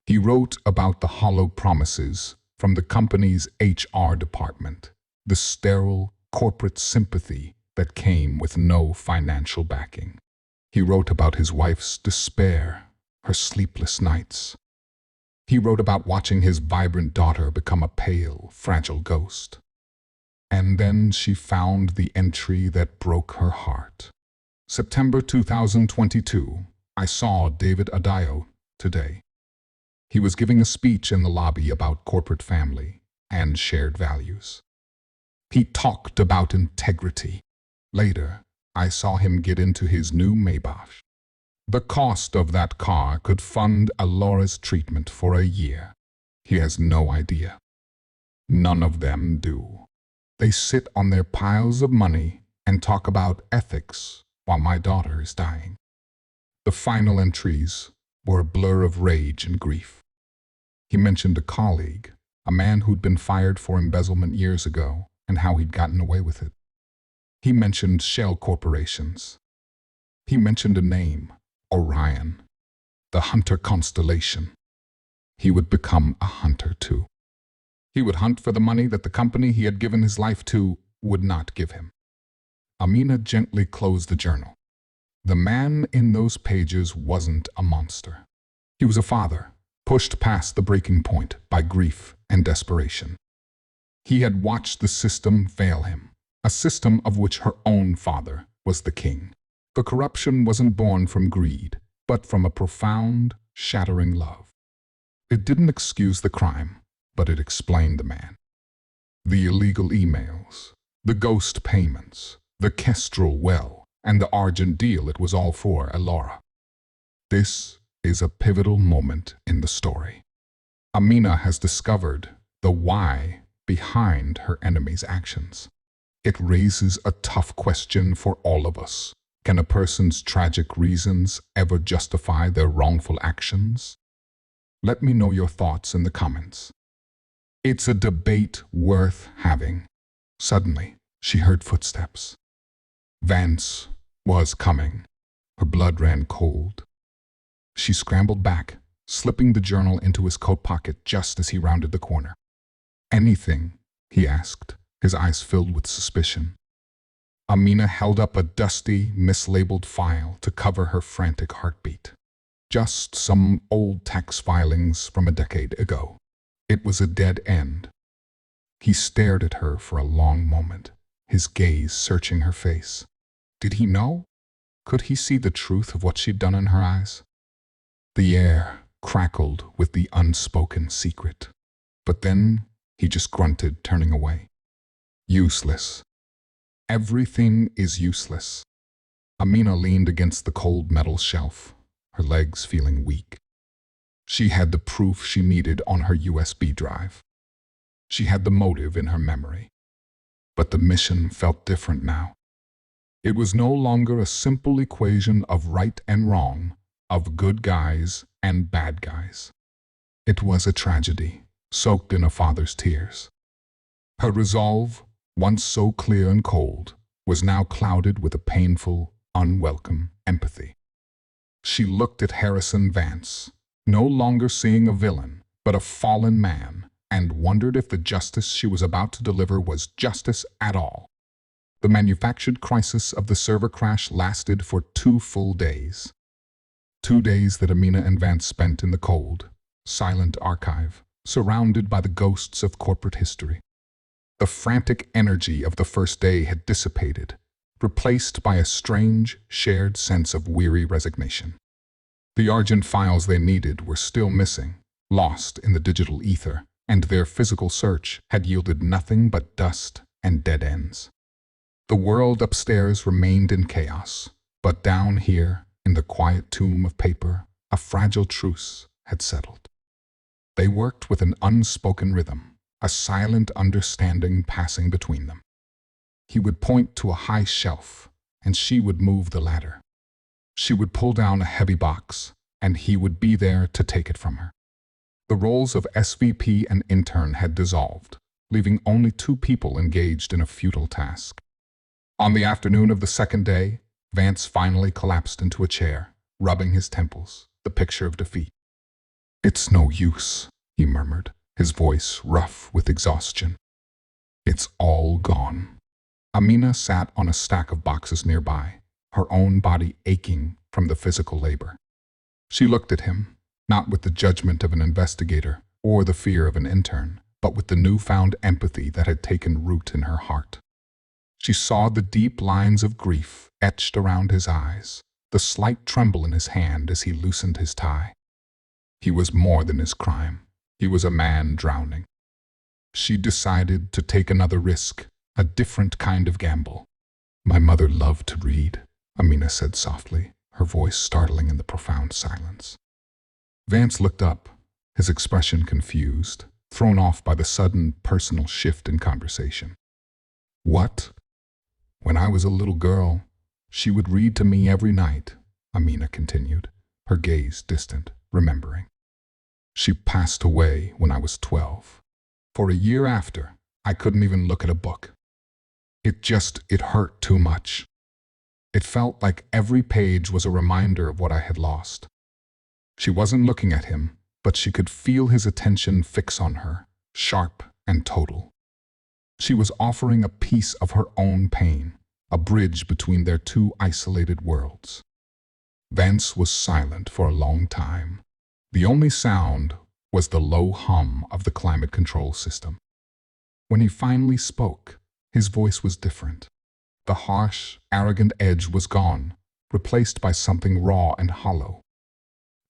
He wrote about the hollow promises from the company's HR department, the sterile corporate sympathy that came with no financial backing. He wrote about his wife's despair, her sleepless nights. He wrote about watching his vibrant daughter become a pale, fragile ghost. And then she found the entry that broke her heart. September 2022, I saw David Adayo today. He was giving a speech in the lobby about corporate family and shared values. He talked about integrity. Later, I saw him get into his new Maybach. The cost of that car could fund Alora's treatment for a year. He has no idea. None of them do. They sit on their piles of money and talk about ethics while my daughter is dying. The final entries were a blur of rage and grief. He mentioned a colleague, a man who'd been fired for embezzlement years ago, and how he'd gotten away with it. He mentioned shell corporations. He mentioned a name, Orion, the hunter constellation. He would become a hunter too. He would hunt for the money that the company he had given his life to would not give him. Amina gently closed the journal. The man in those pages wasn't a monster. He was a father, pushed past the breaking point by grief and desperation. He had watched the system fail him, a system of which her own father was the king. The corruption wasn't born from greed, but from a profound, shattering love. It didn't excuse the crime, but it explained the man. The illegal emails, the ghost payments, the kestrel well, and the argent deal, it was all for Elora. This is a pivotal moment in the story. Amina has discovered the why behind her enemy's actions. It raises a tough question for all of us. Can a person's tragic reasons ever justify their wrongful actions? Let me know your thoughts in the comments. It's a debate worth having. Suddenly, she heard footsteps. Vance was coming. Her blood ran cold. She scrambled back, slipping the journal into his coat pocket just as he rounded the corner. "Anything?" he asked, his eyes filled with suspicion. Amina held up a dusty, mislabeled file to cover her frantic heartbeat. Just some old tax filings from a decade ago. It was a dead end. He stared at her for a long moment, his gaze searching her face. Did he know? Could he see the truth of what she'd done in her eyes? The air crackled with the unspoken secret. But then he just grunted, turning away. Useless. Everything is useless. Amina leaned against the cold metal shelf, her legs feeling weak. She had the proof she needed on her USB drive. She had the motive in her memory. But the mission felt different now. It was no longer a simple equation of right and wrong, of good guys and bad guys. It was a tragedy, soaked in a father's tears. Her resolve, once so clear and cold, was now clouded with a painful, unwelcome empathy. She looked at Harrison Vance, no longer seeing a villain, but a fallen man, and wondered if the justice she was about to deliver was justice at all. The manufactured crisis of the server crash lasted for 2 full days. 2 days that Amina and Vance spent in the cold, silent archive, surrounded by the ghosts of corporate history. The frantic energy of the first day had dissipated, replaced by a strange, shared sense of weary resignation. The argent files they needed were still missing, lost in the digital ether, and their physical search had yielded nothing but dust and dead ends. The world upstairs remained in chaos, but down here, in the quiet tomb of paper, a fragile truce had settled. They worked with an unspoken rhythm, a silent understanding passing between them. He would point to a high shelf, and she would move the ladder. She would pull down a heavy box, and he would be there to take it from her. The roles of SVP and intern had dissolved, leaving only 2 people engaged in a futile task. On the afternoon of the second day, Vance finally collapsed into a chair, rubbing his temples, the picture of defeat. "It's no use," he murmured, his voice rough with exhaustion. "It's all gone." Amina sat on a stack of boxes nearby, her own body aching from the physical labor. She looked at him, not with the judgment of an investigator or the fear of an intern, but with the newfound empathy that had taken root in her heart. She saw the deep lines of grief etched around his eyes, the slight tremble in his hand as he loosened his tie. He was more than his crime. He was a man drowning. She decided to take another risk, a different kind of gamble. "My mother loved to read," Amina said softly, her voice startling in the profound silence. Vance looked up, his expression confused, thrown off by the sudden personal shift in conversation. "What?" "When I was a little girl, she would read to me every night," Amina continued, her gaze distant, remembering. "She passed away when I was 12. For a year after, I couldn't even look at a book. It hurt too much. It felt like every page was a reminder of what I had lost." She wasn't looking at him, but she could feel his attention fix on her, sharp and total. She was offering a piece of her own pain, a bridge between their 2 isolated worlds. Vance was silent for a long time. The only sound was the low hum of the climate control system. When he finally spoke, his voice was different. The harsh, arrogant edge was gone, replaced by something raw and hollow.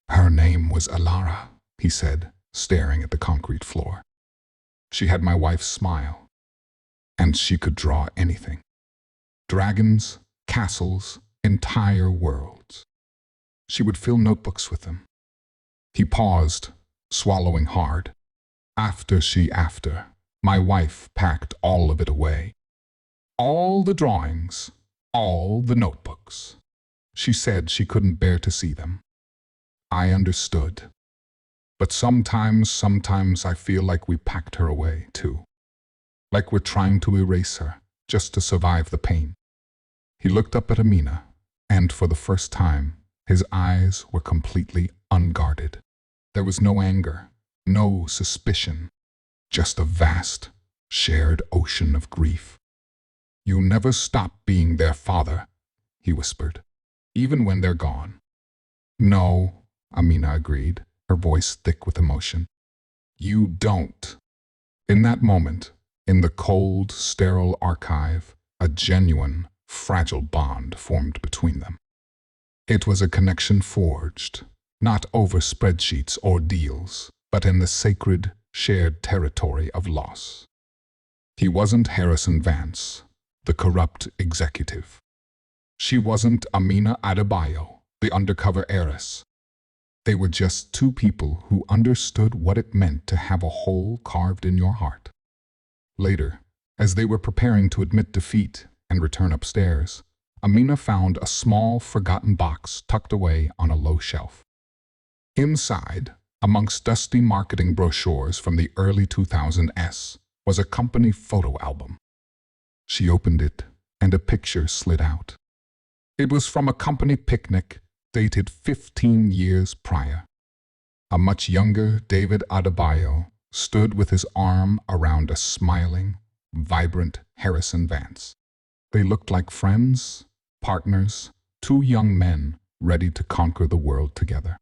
"Her name was Alara," he said, staring at the concrete floor. "She had my wife's smile, and she could draw anything. Dragons, castles, entire worlds. She would fill notebooks with them." He paused, swallowing hard. After my wife packed all of it away. All the drawings, all the notebooks. She said she couldn't bear to see them. I understood. But sometimes I feel like we packed her away, too. Like we're trying to erase her, just to survive the pain. He looked up at Amina, and for the first time, his eyes were completely unguarded. There was no anger, no suspicion, just a vast, shared ocean of grief. "You never stop being their father," he whispered, "even when they're gone." "No," Amina agreed, her voice thick with emotion. "You don't." In that moment, in the cold, sterile archive, a genuine, fragile bond formed between them. It was a connection forged, not over spreadsheets or deals, but in the sacred, shared territory of loss. He wasn't Harrison Vance, the corrupt executive. She wasn't Amina Adebayo, the undercover heiress. They were just two people who understood what it meant to have a hole carved in your heart. Later, as they were preparing to admit defeat and return upstairs, Amina found a small, forgotten box tucked away on a low shelf. Inside, amongst dusty marketing brochures from the early 2000s, was a company photo album. She opened it, and a picture slid out. It was from a company picnic dated 15 years prior. A much younger David Adebayo stood with his arm around a smiling, vibrant Harrison Vance. They looked like friends, partners, two young men ready to conquer the world together.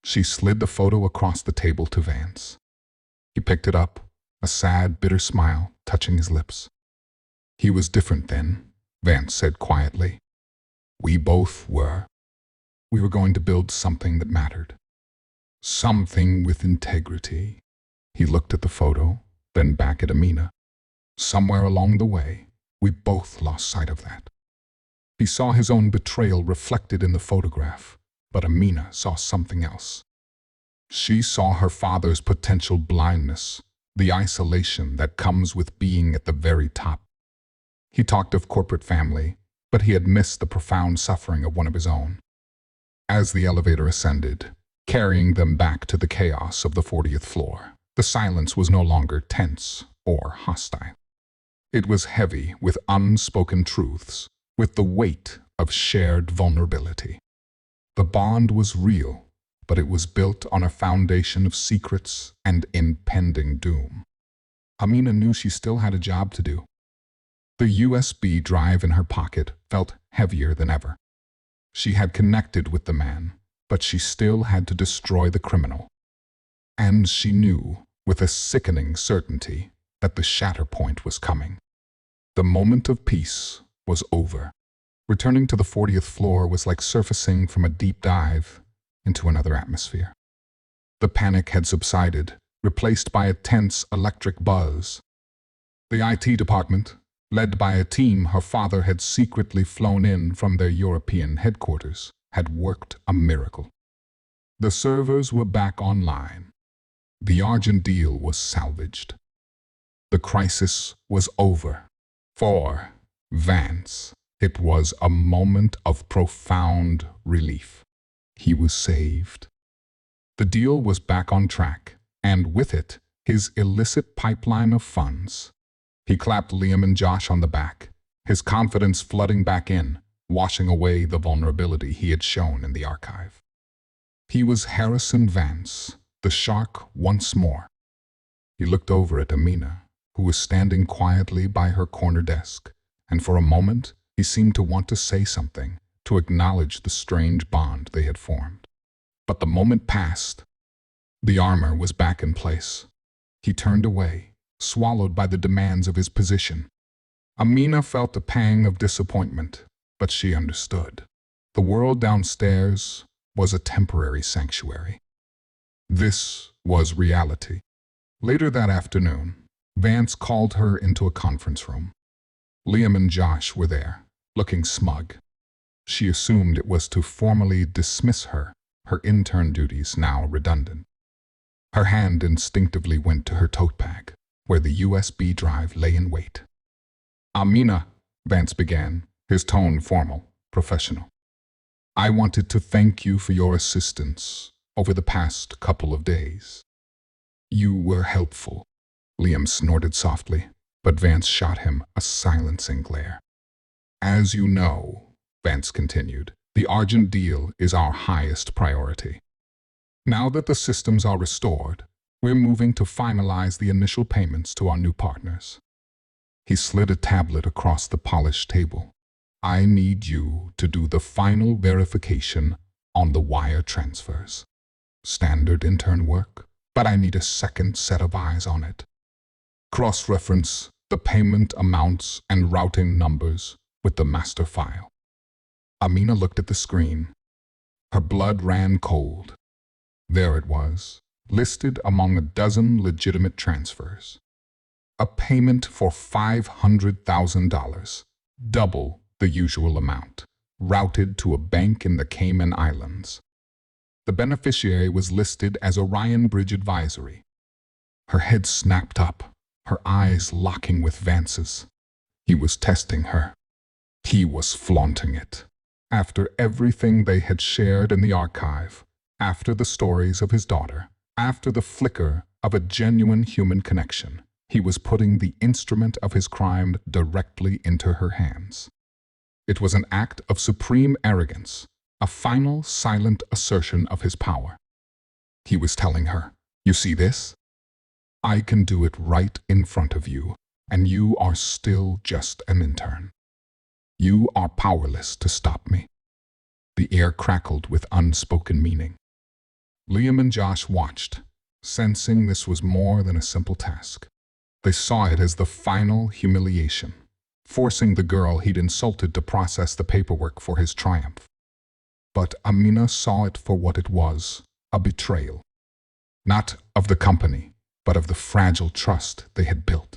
She slid the photo across the table to Vance. He picked it up, a sad, bitter smile touching his lips. "He was different then," Vance said quietly. "We both were. We were going to build something that mattered. Something with integrity." He looked at the photo, then back at Amina. "Somewhere along the way, we both lost sight of that." He saw his own betrayal reflected in the photograph, but Amina saw something else. She saw her father's potential blindness, the isolation that comes with being at the very top. He talked of corporate family, but he had missed the profound suffering of one of his own. As the elevator ascended, carrying them back to the chaos of the 40th floor, the silence was no longer tense or hostile. It was heavy with unspoken truths, with the weight of shared vulnerability. The bond was real, but it was built on a foundation of secrets and impending doom. Amina knew she still had a job to do. The USB drive in her pocket felt heavier than ever. She had connected with the man, but she still had to destroy the criminal. And she knew, with a sickening certainty, that the shatter point was coming. The moment of peace was over. Returning to the 40th floor was like surfacing from a deep dive into another atmosphere. The panic had subsided, replaced by a tense electric buzz. The IT department, led by a team her father had secretly flown in from their European headquarters, had worked a miracle. The servers were back online. The Argent deal was salvaged. The crisis was over. For Vance, it was a moment of profound relief. He was saved. The deal was back on track, and with it, his illicit pipeline of funds. He clapped Liam and Josh on the back, his confidence flooding back in, washing away the vulnerability he had shown in the archive. He was Harrison Vance, the shark once more. He looked over at Amina, who was standing quietly by her corner desk, and for a moment he seemed to want to say something, to acknowledge the strange bond they had formed. But the moment passed. The armor was back in place. He turned away, swallowed by the demands of his position. Amina felt a pang of disappointment, but she understood. The world downstairs was a temporary sanctuary. This was reality. Later that afternoon, Vance called her into a conference room. Liam and Josh were there, looking smug. She assumed it was to formally dismiss her intern duties now redundant. Her hand instinctively went to her tote bag, where the USB drive lay in wait. "Amina," Vance began, his tone formal, professional. "I wanted to thank you for your assistance over the past couple of days. You were helpful." Liam snorted softly, but Vance shot him a silencing glare. "As you know," Vance continued, "the Argent deal is our highest priority. Now that the systems are restored, we're moving to finalize the initial payments to our new partners." He slid a tablet across the polished table. "I need you to do the final verification on the wire transfers. Standard intern work, but I need a second set of eyes on it. Cross-reference the payment amounts and routing numbers with the master file." Amina looked at the screen. Her blood ran cold. There it was, listed among a dozen legitimate transfers. A payment for $500,000, double the usual amount, routed to a bank in the Cayman Islands. The beneficiary was listed as Orion Bridge Advisory. Her head snapped up, her eyes locking with Vance's. He was testing her. He was flaunting it. After everything they had shared in the archive, after the stories of his daughter, after the flicker of a genuine human connection, he was putting the instrument of his crime directly into her hands. It was an act of supreme arrogance, a final silent assertion of his power. He was telling her, "You see this? I can do it right in front of you, and you are still just an intern. You are powerless to stop me." The air crackled with unspoken meaning. Liam and Josh watched, sensing this was more than a simple task. They saw it as the final humiliation, forcing the girl he'd insulted to process the paperwork for his triumph. But Amina saw it for what it was, a betrayal. Not of the company, but of the fragile trust they had built.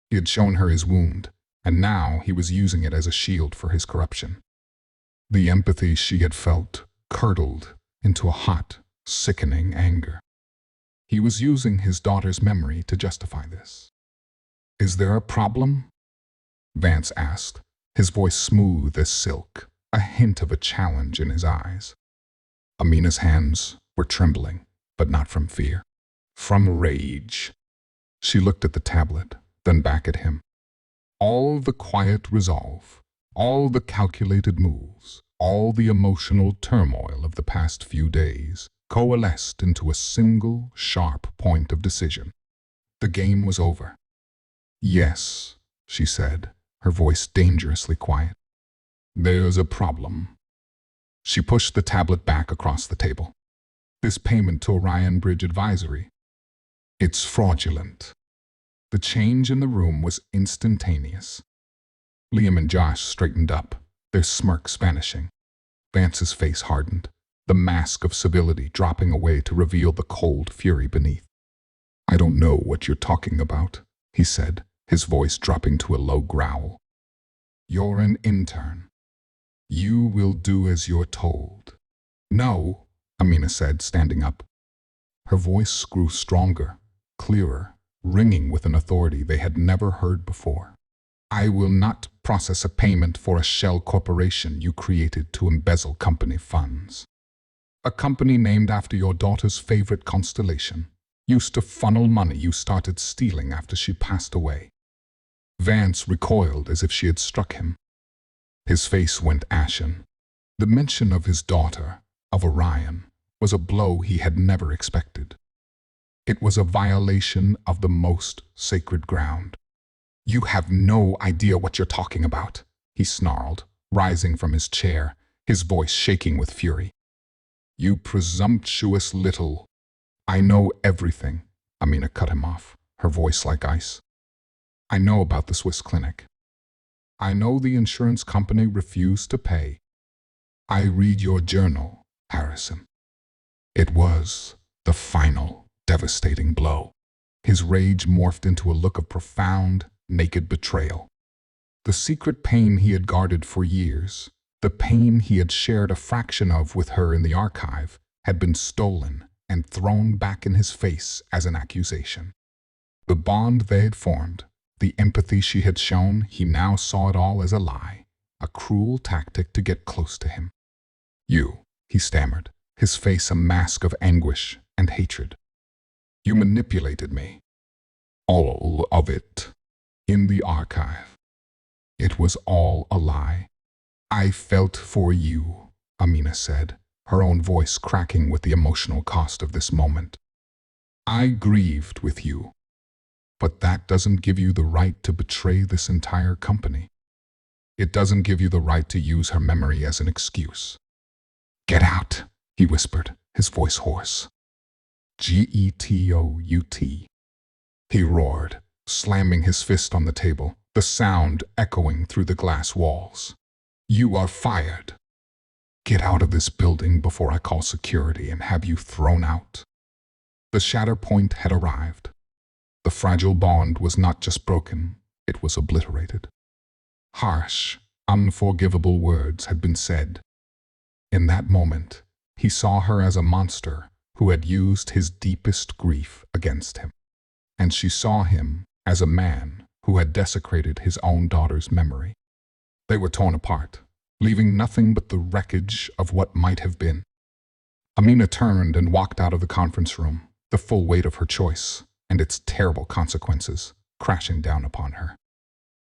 He had shown her his wound, and now he was using it as a shield for his corruption. The empathy she had felt curdled into a hot, sickening anger. He was using his daughter's memory to justify this. "Is there a problem?" Vance asked, his voice smooth as silk, a hint of a challenge in his eyes. Amina's hands were trembling, but not from fear. From rage. She looked at the tablet, then back at him. All the quiet resolve, all the calculated moves, all the emotional turmoil of the past few days coalesced into a single, sharp point of decision. The game was over. "Yes," she said, her voice dangerously quiet. "There's a problem." She pushed the tablet back across the table. "This payment to Orion Bridge Advisory, it's fraudulent." The change in the room was instantaneous. Liam and Josh straightened up, their smirks vanishing. Vance's face hardened, the mask of civility dropping away to reveal the cold fury beneath. "I don't know what you're talking about," he said, his voice dropping to a low growl. "You're an intern. You will do as you're told." "No," Amina said, standing up. Her voice grew stronger, clearer, ringing with an authority they had never heard before. "I will not process a payment for a shell corporation you created to embezzle company funds. A company named after your daughter's favorite constellation, used to funnel money you started stealing after she passed away." Vance recoiled as if she had struck him. His face went ashen. The mention of his daughter, of Orion, was a blow he had never expected. It was a violation of the most sacred ground. "You have no idea what you're talking about," he snarled, rising from his chair, his voice shaking with fury. "You presumptuous little—" "I know everything," Amina cut him off, her voice like ice. "I know about the Swiss clinic. I know the insurance company refused to pay. I read your journal, Harrison." It was the final, devastating blow. His rage morphed into a look of profound, naked betrayal. The secret pain he had guarded for years, the pain he had shared a fraction of with her in the archive, had been stolen and thrown back in his face as an accusation. The bond they had formed, the empathy she had shown, he now saw it all as a lie, a cruel tactic to get close to him. "You," he stammered, his face a mask of anguish and hatred. "You manipulated me. All of it. In the archive. It was all a lie. I felt for you," Amina said, her own voice cracking with the emotional cost of this moment. "I grieved with you. But that doesn't give you the right to betray this entire company. It doesn't give you the right to use her memory as an excuse." "Get out," he whispered, his voice hoarse. "Get-out," he roared, slamming his fist on the table, the sound echoing through the glass walls. "You are fired. Get out of this building before I call security and have you thrown out." The shatter point had arrived. The fragile bond was not just broken, it was obliterated. Harsh, unforgivable words had been said. In that moment, he saw her as a monster who had used his deepest grief against him. And she saw him as a man who had desecrated his own daughter's memory. They were torn apart, leaving nothing but the wreckage of what might have been. Amina turned and walked out of the conference room, the full weight of her choice and its terrible consequences crashing down upon her.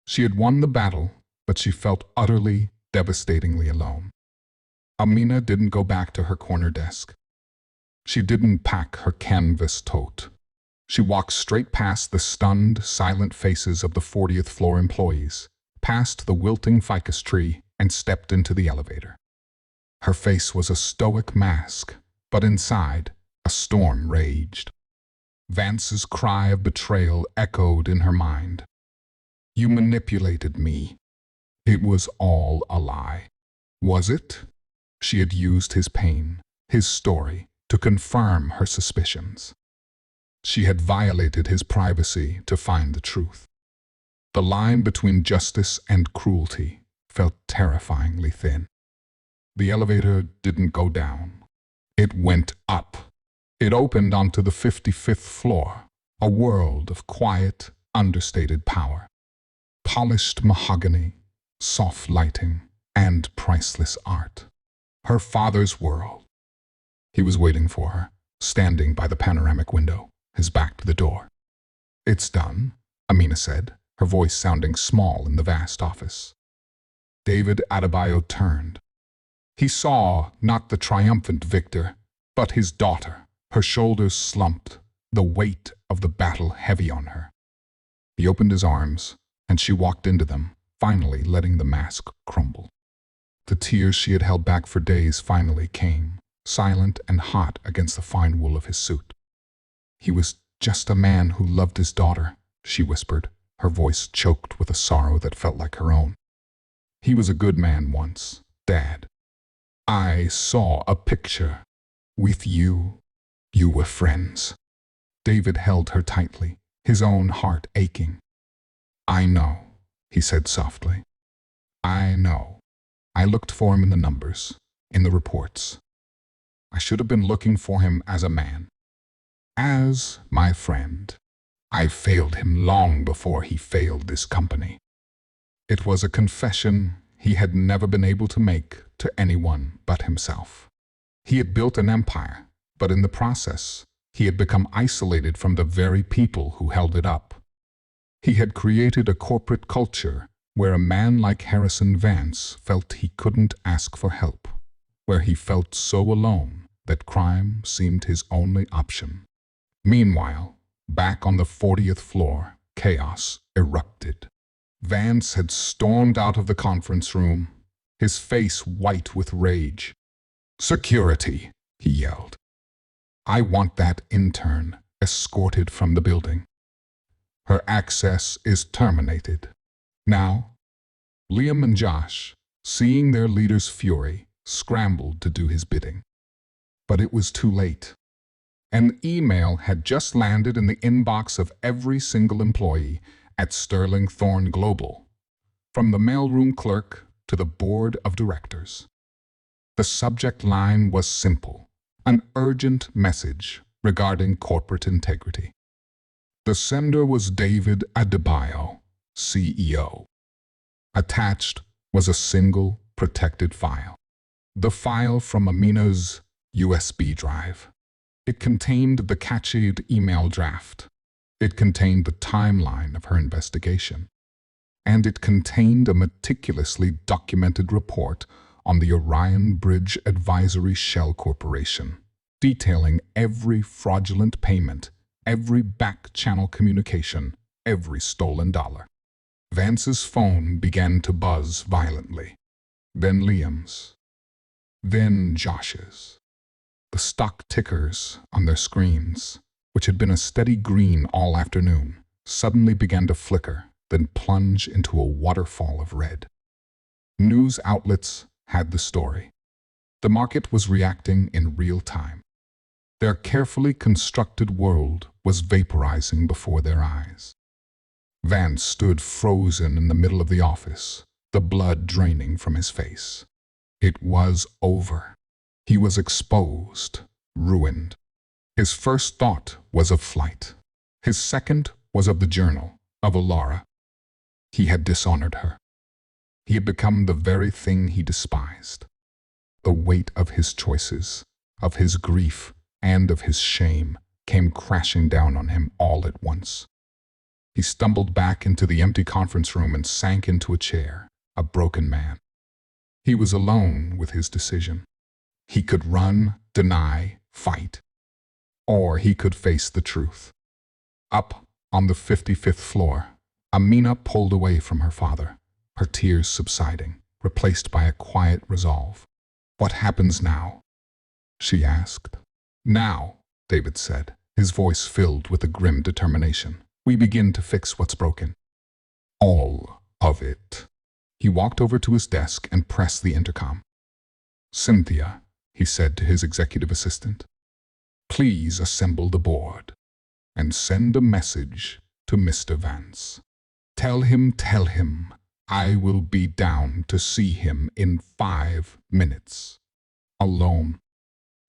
She had won the battle, but she felt utterly, devastatingly alone. Amina didn't go back to her corner desk. She didn't pack her canvas tote. She walked straight past the stunned, silent faces of the 40th floor employees, past the wilting ficus tree, and stepped into the elevator. Her face was a stoic mask, but inside, a storm raged. Vance's cry of betrayal echoed in her mind. "You manipulated me. It was all a lie." Was it? She had used his pain, his story, to confirm her suspicions. She had violated his privacy to find the truth. The line between justice and cruelty felt terrifyingly thin. The elevator didn't go down. It went up. It opened onto the 55th floor, a world of quiet, understated power. Polished mahogany, soft lighting, and priceless art. Her father's world. He was waiting for her, standing by the panoramic window, his back to the door. "It's done," Amina said, her voice sounding small in the vast office. David Adebayo turned. He saw not the triumphant victor, but his daughter, her shoulders slumped, the weight of the battle heavy on her. He opened his arms, and she walked into them, finally letting the mask crumble. The tears she had held back for days finally came, silent and hot against the fine wool of his suit. "He was just a man who loved his daughter," she whispered, her voice choked with a sorrow that felt like her own. "He was a good man once, Dad. I saw a picture. With you. You were friends." David held her tightly, his own heart aching. "I know," he said softly. "I know. I looked for him in the numbers, in the reports. I should have been looking for him as a man. As my friend. I failed him long before he failed this company." It was a confession he had never been able to make to anyone but himself. He had built an empire, but in the process, he had become isolated from the very people who held it up. He had created a corporate culture where a man like Harrison Vance felt he couldn't ask for help, where he felt so alone that crime seemed his only option. Meanwhile, back on the 40th floor, chaos erupted. Vance had stormed out of the conference room, his face white with rage. "Security!" he yelled. "I want that intern escorted from the building. Her access is terminated. Now." Liam and Josh, seeing their leader's fury, scrambled to do his bidding. But it was too late. An email had just landed in the inbox of every single employee at Sterling Thorne Global, from the mailroom clerk to the board of directors. The subject line was simple: an urgent message regarding corporate integrity. The sender was David Adebayo, CEO. Attached was a single protected file. The file from Amina's USB drive. It contained the cached email draft. It contained the timeline of her investigation. And it contained a meticulously documented report on the Orion Bridge Advisory Shell Corporation, detailing every fraudulent payment, every back-channel communication, every stolen dollar. Vance's phone began to buzz violently. Then Liam's. Then Josh's. The stock tickers on their screens, which had been a steady green all afternoon, suddenly began to flicker, then plunge into a waterfall of red. News outlets had the story. The market was reacting in real time. Their carefully constructed world was vaporizing before their eyes. Vance stood frozen in the middle of the office, the blood draining from his face. It was over. He was exposed, ruined. His first thought was of flight. His second was of the journal, of Alara. He had dishonored her. He had become the very thing he despised. The weight of his choices, of his grief, and of his shame came crashing down on him all at once. He stumbled back into the empty conference room and sank into a chair, a broken man. He was alone with his decision. He could run, deny, fight, or he could face the truth. Up on the 55th floor, Amina pulled away from her father, her tears subsiding, replaced by a quiet resolve. "What happens now?" she asked. "Now," David said, his voice filled with a grim determination, "we begin to fix what's broken. All of it." He walked over to his desk and pressed the intercom. "Cynthia," he said to his executive assistant, "please assemble the board and send a message to Mr. Vance. Tell him, I will be down to see him in 5 minutes." Alone,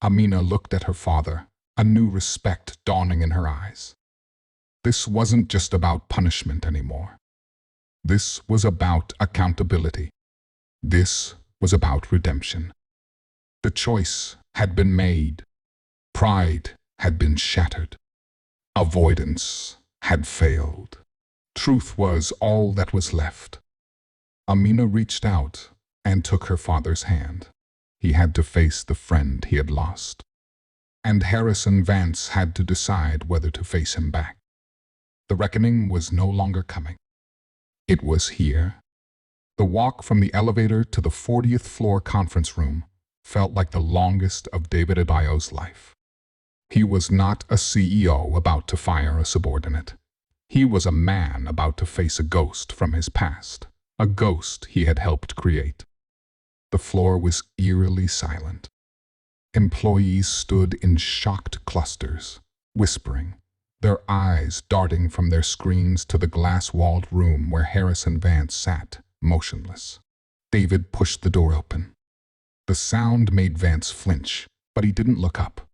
Amina looked at her father, a new respect dawning in her eyes. This wasn't just about punishment anymore. This was about accountability. This was about redemption. The choice had been made. Pride had been shattered. Avoidance had failed. Truth was all that was left. Amina reached out and took her father's hand. He had to face the friend he had lost. And Harrison Vance had to decide whether to face him back. The reckoning was no longer coming. It was here. The walk from the elevator to the 40th floor conference room felt like the longest of David Adebayo's life. He was not a CEO about to fire a subordinate. He was a man about to face a ghost from his past, a ghost he had helped create. The floor was eerily silent. Employees stood in shocked clusters, whispering, their eyes darting from their screens to the glass-walled room where Harrison Vance sat, motionless. David pushed the door open. The sound made Vance flinch, but he didn't look up.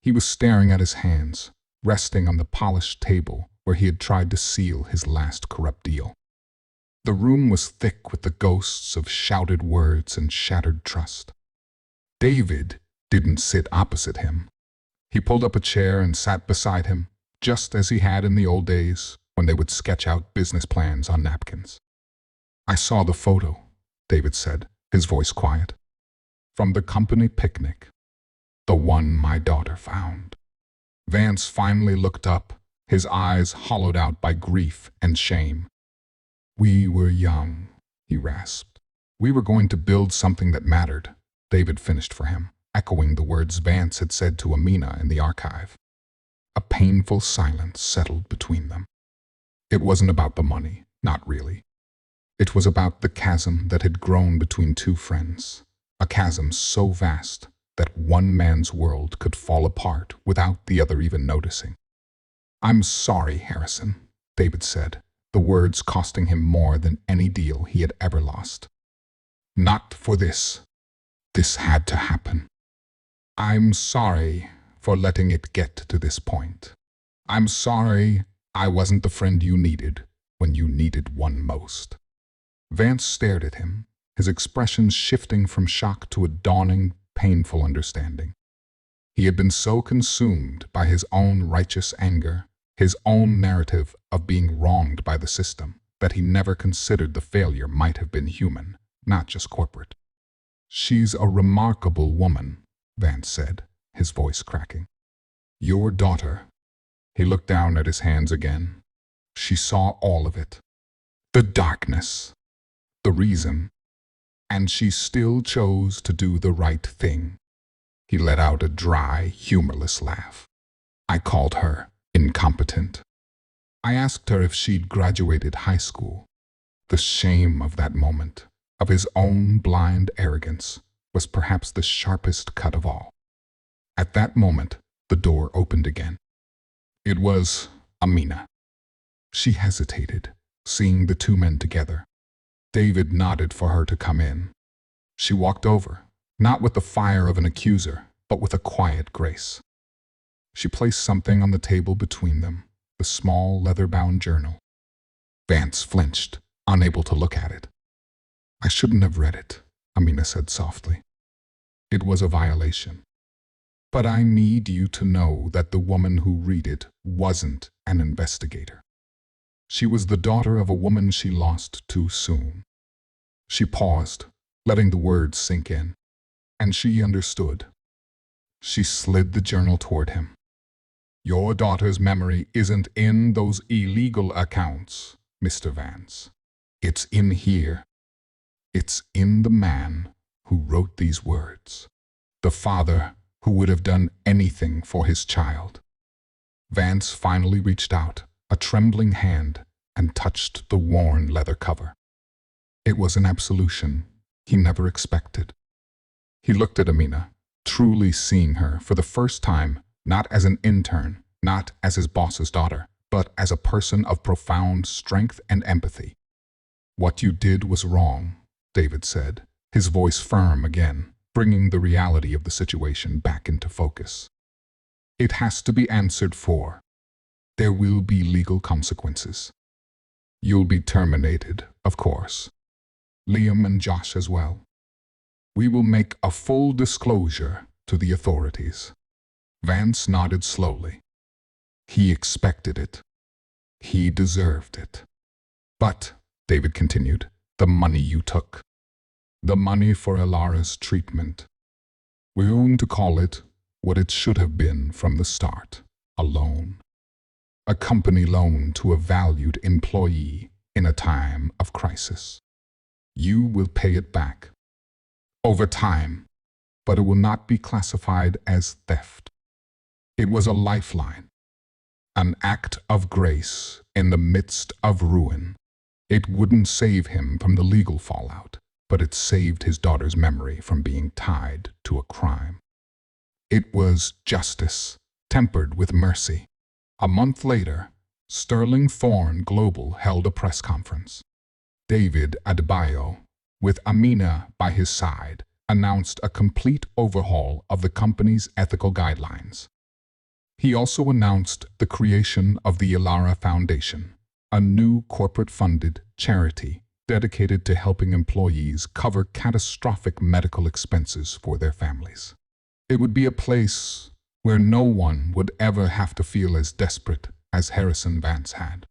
He was staring at his hands, resting on the polished table where he had tried to seal his last corrupt deal. The room was thick with the ghosts of shouted words and shattered trust. David didn't sit opposite him. He pulled up a chair and sat beside him, just as he had in the old days when they would sketch out business plans on napkins. "I saw the photo," David said, his voice quiet. "From the company picnic. The one my daughter found." Vance finally looked up, his eyes hollowed out by grief and shame. "We were young," he rasped. We were going to build something that mattered, David finished for him, echoing the words Vance had said to Amina in the archive. A painful silence settled between them. It wasn't about the money, not really. It was about the chasm that had grown between two friends, a chasm so vast that one man's world could fall apart without the other even noticing. "I'm sorry, Harrison," David said, the words costing him more than any deal he had ever lost. "Not for this. This had to happen. I'm sorry for letting it get to this point. I'm sorry I wasn't the friend you needed when you needed one most." Vance stared at him, his expressions shifting from shock to a dawning, painful understanding. He had been so consumed by his own righteous anger, his own narrative of being wronged by the system, that he never considered the failure might have been human, not just corporate. "She's a remarkable woman," Vance said, his voice cracking. "Your daughter." He looked down at his hands again. She saw all of it. The darkness. The reason. And she still chose to do the right thing. He let out a dry, humorless laugh. "I called her incompetent. I asked her if she'd graduated high school." The shame of that moment, of his own blind arrogance, was perhaps the sharpest cut of all. At that moment, the door opened again. It was Amina. She hesitated, seeing the two men together. David nodded for her to come in. She walked over, not with the fire of an accuser, but with a quiet grace. She placed something on the table between them, the small leather-bound journal. Vance flinched, unable to look at it. "I shouldn't have read it," Amina said softly. "It was a violation. But I need you to know that the woman who read it wasn't an investigator. She was the daughter of a woman she lost too soon." She paused, letting the words sink in. And she understood. She slid the journal toward him. "Your daughter's memory isn't in those illegal accounts, Mr. Vance. It's in here. It's in the man who wrote these words. The father who would have done anything for his child." Vance finally reached out, a trembling hand, and touched the worn leather cover. It was an absolution he never expected. He looked at Amina, truly seeing her for the first time, not as an intern, not as his boss's daughter, but as a person of profound strength and empathy. "What you did was wrong," David said, his voice firm again, bringing the reality of the situation back into focus. "It has to be answered for. There will be legal consequences. You'll be terminated, of course. Liam and Josh as well. We will make a full disclosure to the authorities." Vance nodded slowly. He expected it. He deserved it. "But," David continued, "the money you took. The money for Elara's treatment. We're going to call it what it should have been from the start, a loan. A company loan to a valued employee in a time of crisis. You will pay it back. Over time, but it will not be classified as theft. It was a lifeline, an act of grace in the midst of ruin. It wouldn't save him from the legal fallout, but it saved his daughter's memory from being tied to a crime. It was justice, tempered with mercy." A month later, Sterling Thorne Global held a press conference. David Adebayo, with Amina by his side, announced a complete overhaul of the company's ethical guidelines. He also announced the creation of the Elara Foundation, a new corporate-funded charity dedicated to helping employees cover catastrophic medical expenses for their families. It would be a place where no one would ever have to feel as desperate as Harrison Vance had.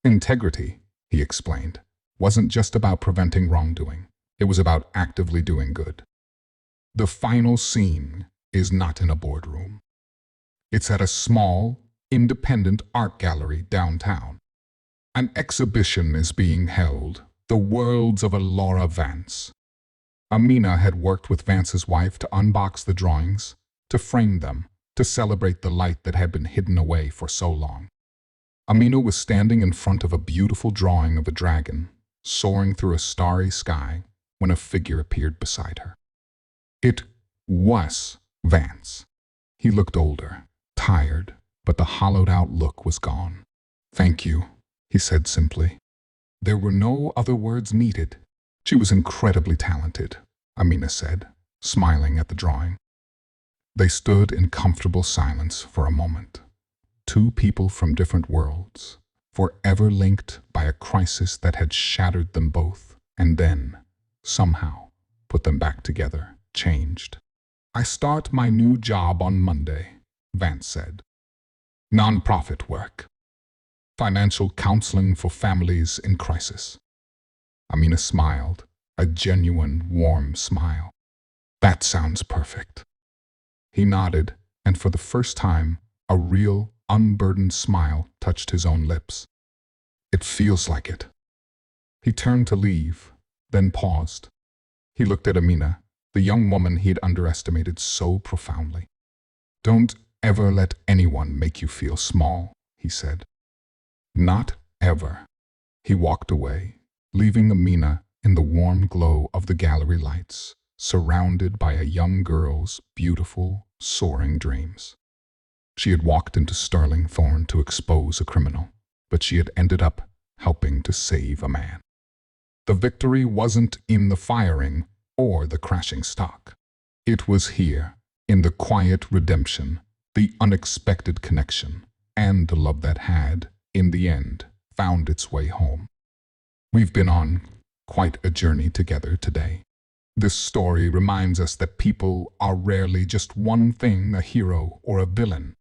Integrity, he explained, wasn't just about preventing wrongdoing. It was about actively doing good. The final scene is not in a boardroom. It's at a small, independent art gallery downtown. An exhibition is being held The Worlds of Laura Vance. Amina had worked with Vance's wife to unbox the drawings, to frame them, to celebrate the light that had been hidden away for so long. Amina was standing in front of a beautiful drawing of a dragon, soaring through a starry sky, when a figure appeared beside her. It was Vance. He looked older, tired, but the hollowed-out look was gone. "Thank you," he said simply. There were no other words needed. She was incredibly talented, Amina said, smiling at the drawing. They stood in comfortable silence for a moment. Two people from different worlds, forever linked by a crisis that had shattered them both, and then, somehow, put them back together, changed. "I start my new job on Monday," Vance said. "Non-profit work. Financial counseling for families in crisis." Amina smiled, a genuine, warm smile. "That sounds perfect." He nodded, and for the first time, a real, unburdened smile touched his own lips. "It feels like it." He turned to leave, then paused. He looked at Amina, the young woman he had underestimated so profoundly. "Don't ever let anyone make you feel small," he said. "Not ever." He walked away, leaving Amina in the warm glow of the gallery lights, surrounded by a young girl's beautiful, soaring dreams. She had walked into Sterling Thorn to expose a criminal, but she had ended up helping to save a man. The victory wasn't in the firing or the crashing stock. It was here, in the quiet redemption, the unexpected connection, and the love that had, in the end, found its way home. We've been on quite a journey together today. This story reminds us that people are rarely just one thing, a hero or a villain.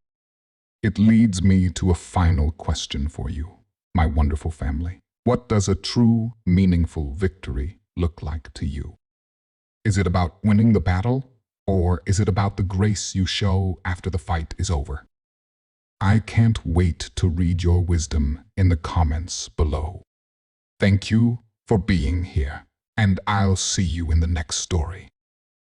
It leads me to a final question for you, my wonderful family. What does a true, meaningful victory look like to you? Is it about winning the battle, or is it about the grace you show after the fight is over? I can't wait to read your wisdom in the comments below. Thank you for being here, and I'll see you in the next story.